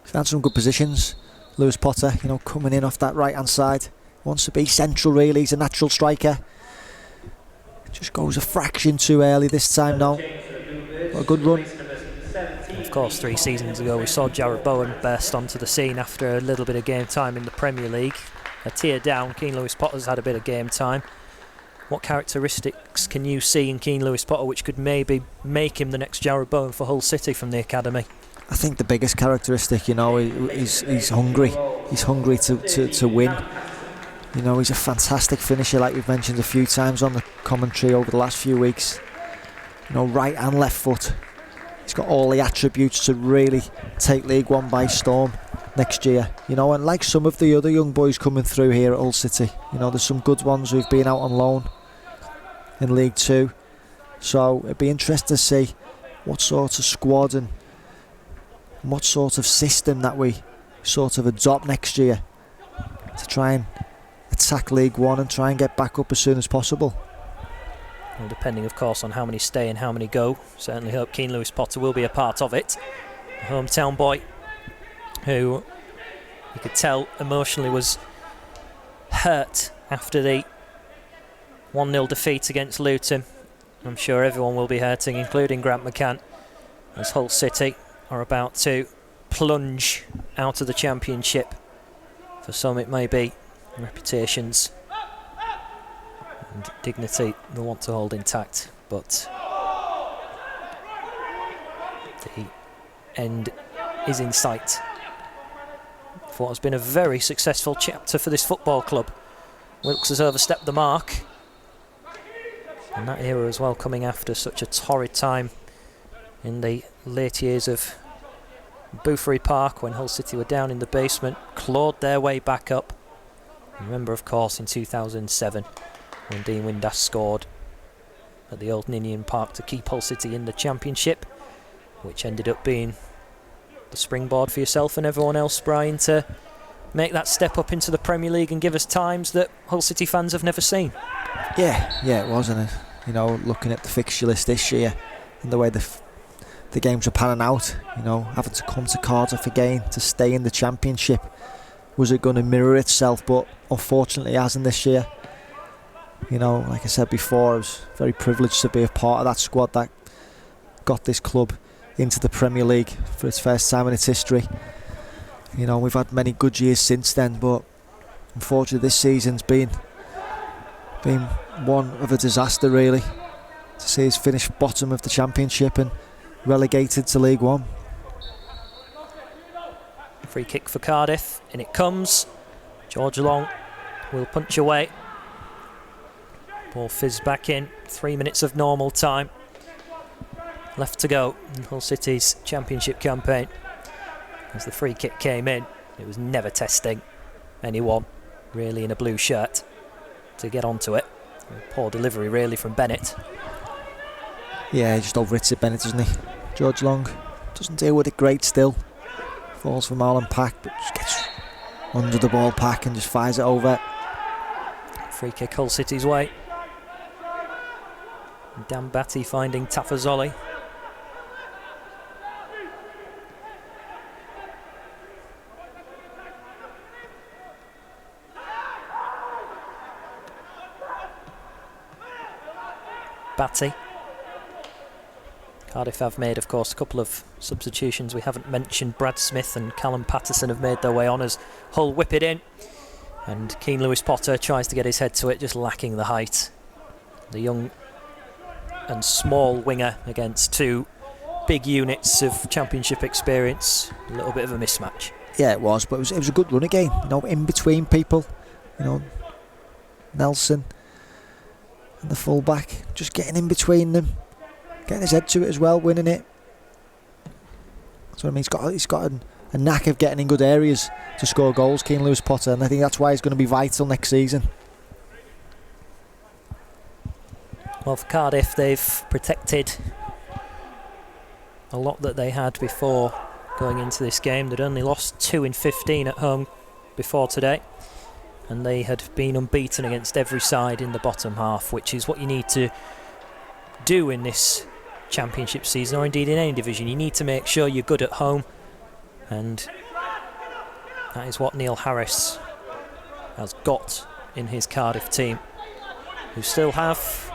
He's had some good positions. Lewis Potter, you know, coming in off that right hand side, wants to be central really. He's a natural striker. Just goes a fraction too early this time now. What a good run. Of course, 3 seasons ago we saw Jarrod Bowen burst onto the scene after a little bit of game time in the Premier League. A tier down, Keane Lewis Potter's had a bit of game time. What characteristics can you see in Keane Lewis Potter which could maybe make him the next Jarrod Bowen for Hull City from the academy? I think the biggest characteristic, he's hungry. He's hungry to win. He's a fantastic finisher, like we've mentioned a few times on the commentary over the last few weeks. Right and left foot. He's got all the attributes to really take League One by storm next year. And like some of the other young boys coming through here at Hull City, there's some good ones who've been out on loan in League Two. So it'd be interesting to see what sort of squad and what sort of system that we sort of adopt next year to try and attack League One and try and get back up as soon as possible. Well, depending of course on how many stay and how many go, certainly hope Keane Lewis Potter will be a part of it. A hometown boy who you could tell emotionally was hurt after the 1-0 defeat against Luton. I'm sure everyone will be hurting, including Grant McCann, as Hull City are about to plunge out of the Championship. For some it may be reputations and dignity they want to hold intact, but the end is in sight for what has been a very successful chapter for this football club. Wilkes has overstepped the mark, and that era as well, coming after such a torrid time in the late years of Boothry Park when Hull City were down in the basement, clawed their way back up. Remember of course in 2007 when Dean Windass scored at the old Ninian Park to keep Hull City in the Championship, which ended up being the springboard for yourself and everyone else, Brian, to make that step up into the Premier League and give us times that Hull City fans have never seen. Yeah, it was, isn't it? Looking at the fixture list this year and the way the games were panning out, having to come to Cardiff again to stay in the Championship, was it going to mirror itself? But unfortunately it hasn't this year. Like I said before, I was very privileged to be a part of that squad that got this club into the Premier League for its first time in its history. We've had many good years since then, but unfortunately this season's been one of a disaster, really, to see us finish bottom of the Championship and relegated to League One. Free kick for Cardiff, in it comes. George Long will punch away. Ball fizz back in, 3 minutes of normal time left to go in Hull City's Championship campaign. As the free kick came in, it was never testing anyone really in a blue shirt to get onto it. Poor delivery really from Bennett. Yeah, he just overhits it, Bennett, doesn't he? George Long doesn't deal with it great still. Falls for Marlon Pack, but just gets under the ball pack and just fires it over. Free kick Hull City's way. Dan Batty finding Tafazoli. Batty. Cardiff have made, of course, a couple of substitutions we haven't mentioned. Brad Smith and Callum Patterson have made their way on as Hull whip it in. And Keane Lewis Potter tries to get his head to it, just lacking the height. The young and small winger against two big units of Championship experience. A little bit of a mismatch. Yeah, it was, but it was a good run again. In between people. Nelson and the full-back, just getting in between them. Getting his head to it as well, winning it. That's what I mean. He's got a knack of getting in good areas to score goals, Keane Lewis Potter, and I think that's why he's going to be vital next season. Well, for Cardiff, they've protected a lot that they had before going into this game. They'd only lost 2 in 15 at home before today, and they had been unbeaten against every side in the bottom half, which is what you need to do in this Championship season, or indeed in any division. You need to make sure you're good at home, and that is what Neil Harris has got in his Cardiff team, who still have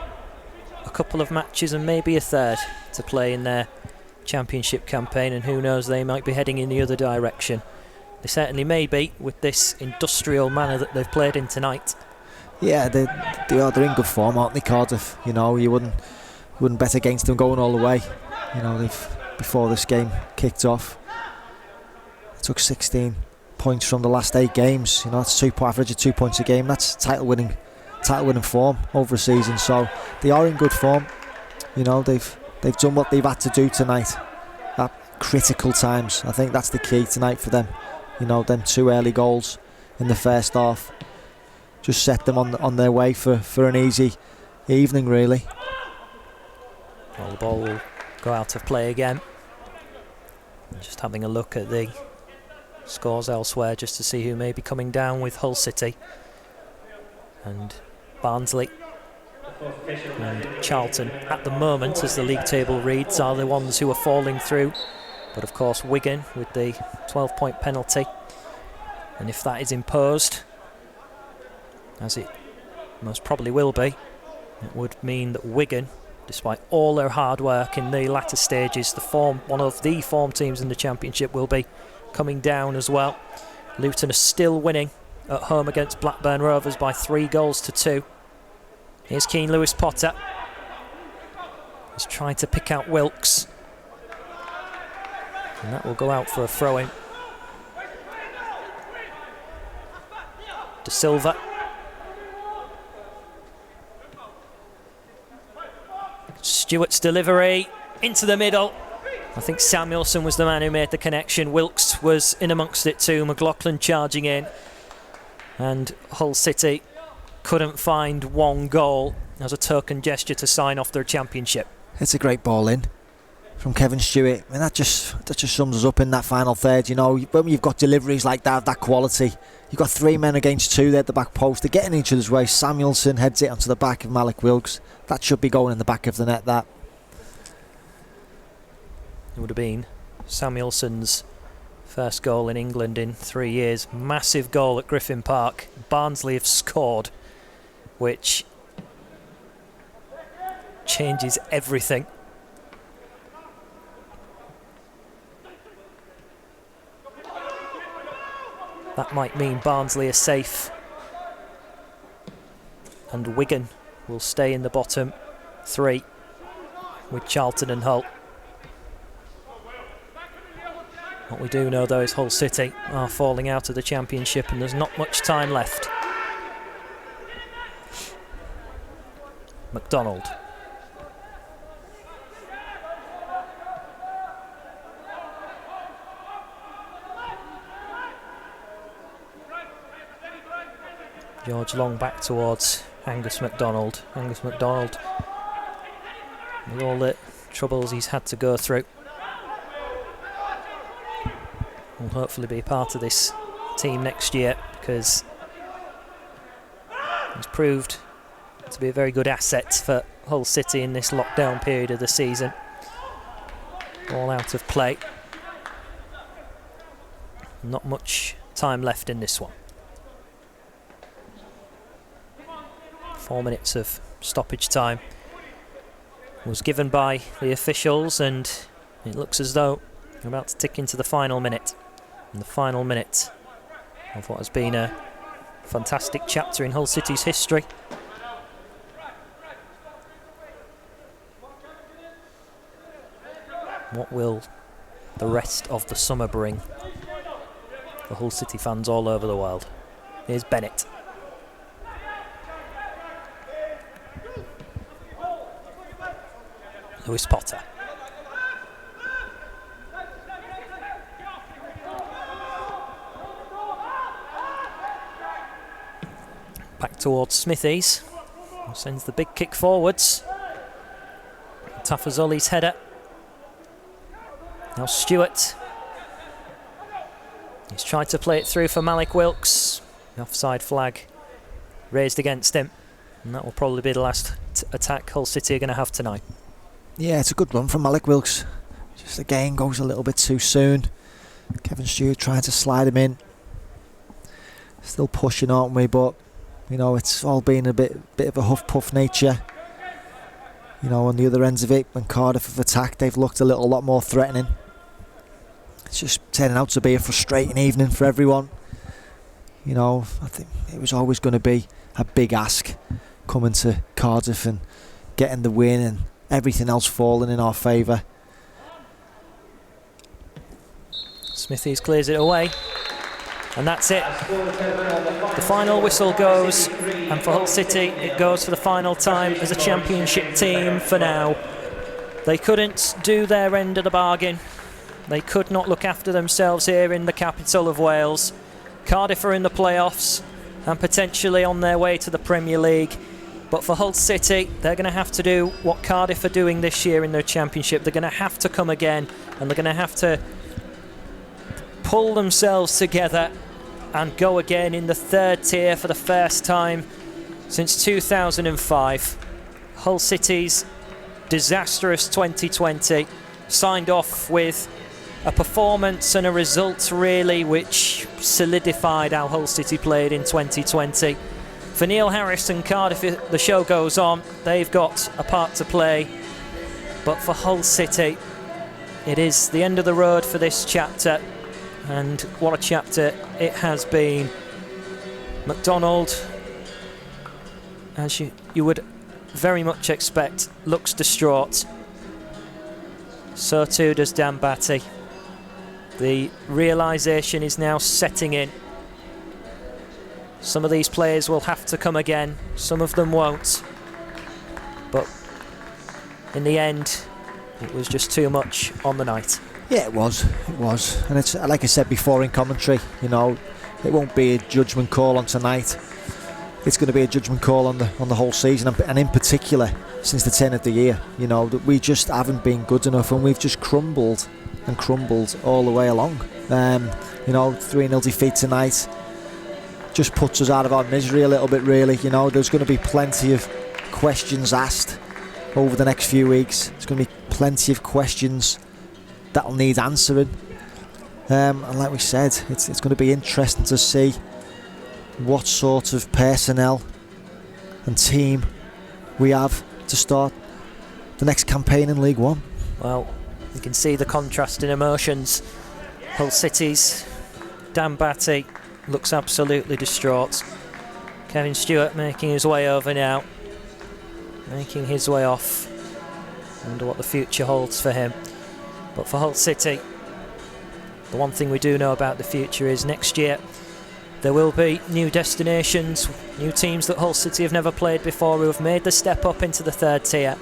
a couple of matches and maybe a third to play in their Championship campaign, and who knows, they might be heading in the other direction. They certainly may be, with this industrial manner that they've played in tonight. Yeah, they're in good form, aren't they, Cardiff? You know, you wouldn't bet against them going all the way. You know, before this game kicked off, they took 16 points from the last 8 games. You know, that's average of 2 points a game. That's title winning form over a season. So they are in good form. You know, they've done what they've had to do tonight at critical times. I think that's the key tonight for them. You know, them 2 early goals in the first half just set them on their way for an easy evening, really. Well, the ball will go out of play again. Just having a look at the scores elsewhere just to see who may be coming down with Hull City. And Barnsley and Charlton at the moment, as the league table reads, are the ones who are falling through. But of course Wigan with the 12-point penalty, and if that is imposed, as it most probably will be, it would mean that Wigan, despite all their hard work in the latter stages, one of the form teams in the Championship, will be coming down as well. Luton are still winning at home against Blackburn Rovers by 3-2. Here's Keane Lewis Potter. He's trying to pick out Wilkes, and that will go out for a throw-in. De Silva. Stewart's delivery into the middle. I think Samuelson was the man who made the connection. Wilkes was in amongst it too. McLaughlin charging in, and Hull City couldn't find one goal as a token gesture to sign off their championship. It's a great ball in from Kevin Stewart. I mean, that just sums us up in that final third. You know, when you've got deliveries like that, that quality, you've got 3 men against 2 there at the back post. They're getting each other's way. Samuelson heads it onto the back of Malik Wilkes. That should be going in the back of the net, that. It would have been Samuelson's first goal in England in 3 years. Massive goal at Griffin Park. Barnsley have scored, which changes everything. That might mean Barnsley are safe, and Wigan will stay in the bottom 3 with Charlton and Hull. What we do know, though, is Hull City are falling out of the Championship, and there's not much time left. McDonald. George Long back towards Angus MacDonald. Angus MacDonald, with all the troubles he's had to go through, will hopefully be part of this team next year, because he's proved to be a very good asset for Hull City in this lockdown period of the season. All out of play. Not much time left in this one. 4 minutes of stoppage time was given by the officials, and it looks as though we're about to tick into the final minute. And the final minute of what has been a fantastic chapter in Hull City's history. What will the rest of the summer bring for Hull City fans all over the world? Here's Bennett. Lewis Potter. Back towards Smithies, who sends the big kick forwards. Tafazoli's header. Now Stewart. He's tried to play it through for Malik Wilkes. The offside flag raised against him, and that will probably be the last attack Hull City are going to have tonight. Yeah, it's a good run from Malik Wilkes. Just again goes a little bit too soon. Kevin Stewart trying to slide him in. Still pushing, aren't we? But you know, it's all been a bit of a huff puff nature. You know, on the other ends of it, when Cardiff have attacked, they've looked a lot more threatening. It's just turning out to be a frustrating evening for everyone. You know, I think it was always going to be a big ask coming to Cardiff and getting the win, and everything else falling in our favour. Smithies clears it away, and that's it. The final whistle goes, and for Hull City it goes for the final time as a championship team for now. They couldn't do their end of the bargain. They could not look after themselves here in the capital of Wales. Cardiff are in the playoffs and potentially on their way to the Premier League. But for Hull City, they're going to have to do what Cardiff are doing this year in their championship. They're going to have to come again, and they're going to have to pull themselves together and go again in the third tier for the first time since 2005. Hull City's disastrous 2020 signed off with a performance and a result really which solidified how Hull City played in 2020. For Neil Harris and Cardiff, the show goes on. They've got a part to play. But for Hull City, it is the end of the road for this chapter. And what a chapter it has been. McDonald, as you would very much expect, looks distraught. So too does Dan Batty. The realisation is now setting in. Some of these players will have to come again, some of them won't. But in the end, it was just too much on the night. Yeah, it was. And it's like I said before in commentary, you know, it won't be a judgment call on tonight. It's going to be a judgment call on the whole season, and in particular since the turn of the year. You know, that we just haven't been good enough, and we've just crumbled all the way along. You know, 3-0 defeat tonight just puts us out of our misery a little bit, really. You know, there's going to be plenty of questions asked over the next few weeks. There's going to be plenty of questions that'll need answering. And like we said, it's going to be interesting to see what sort of personnel and team we have to start the next campaign in League One. Well, you can see the contrast in emotions. Hull City's Dan Batty looks absolutely distraught. Kevin Stewart making his way over now, making his way off. Wonder what the future holds for him. But for Hull City, the one thing we do know about the future is next year there will be new destinations, new teams that Hull City have never played before who have made the step up into the third tier.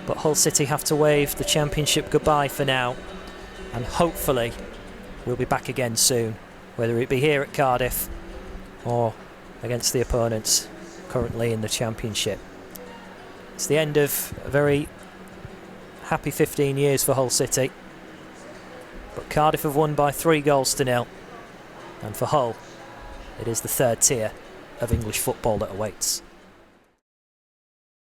But Hull City have to wave the championship goodbye for now, and hopefully we'll be back again soon, whether it be here at Cardiff or against the opponents currently in the championship. It's the end of a very happy 15 years for Hull City, but Cardiff have won by 3-0, and for Hull it is the third tier of English football that awaits.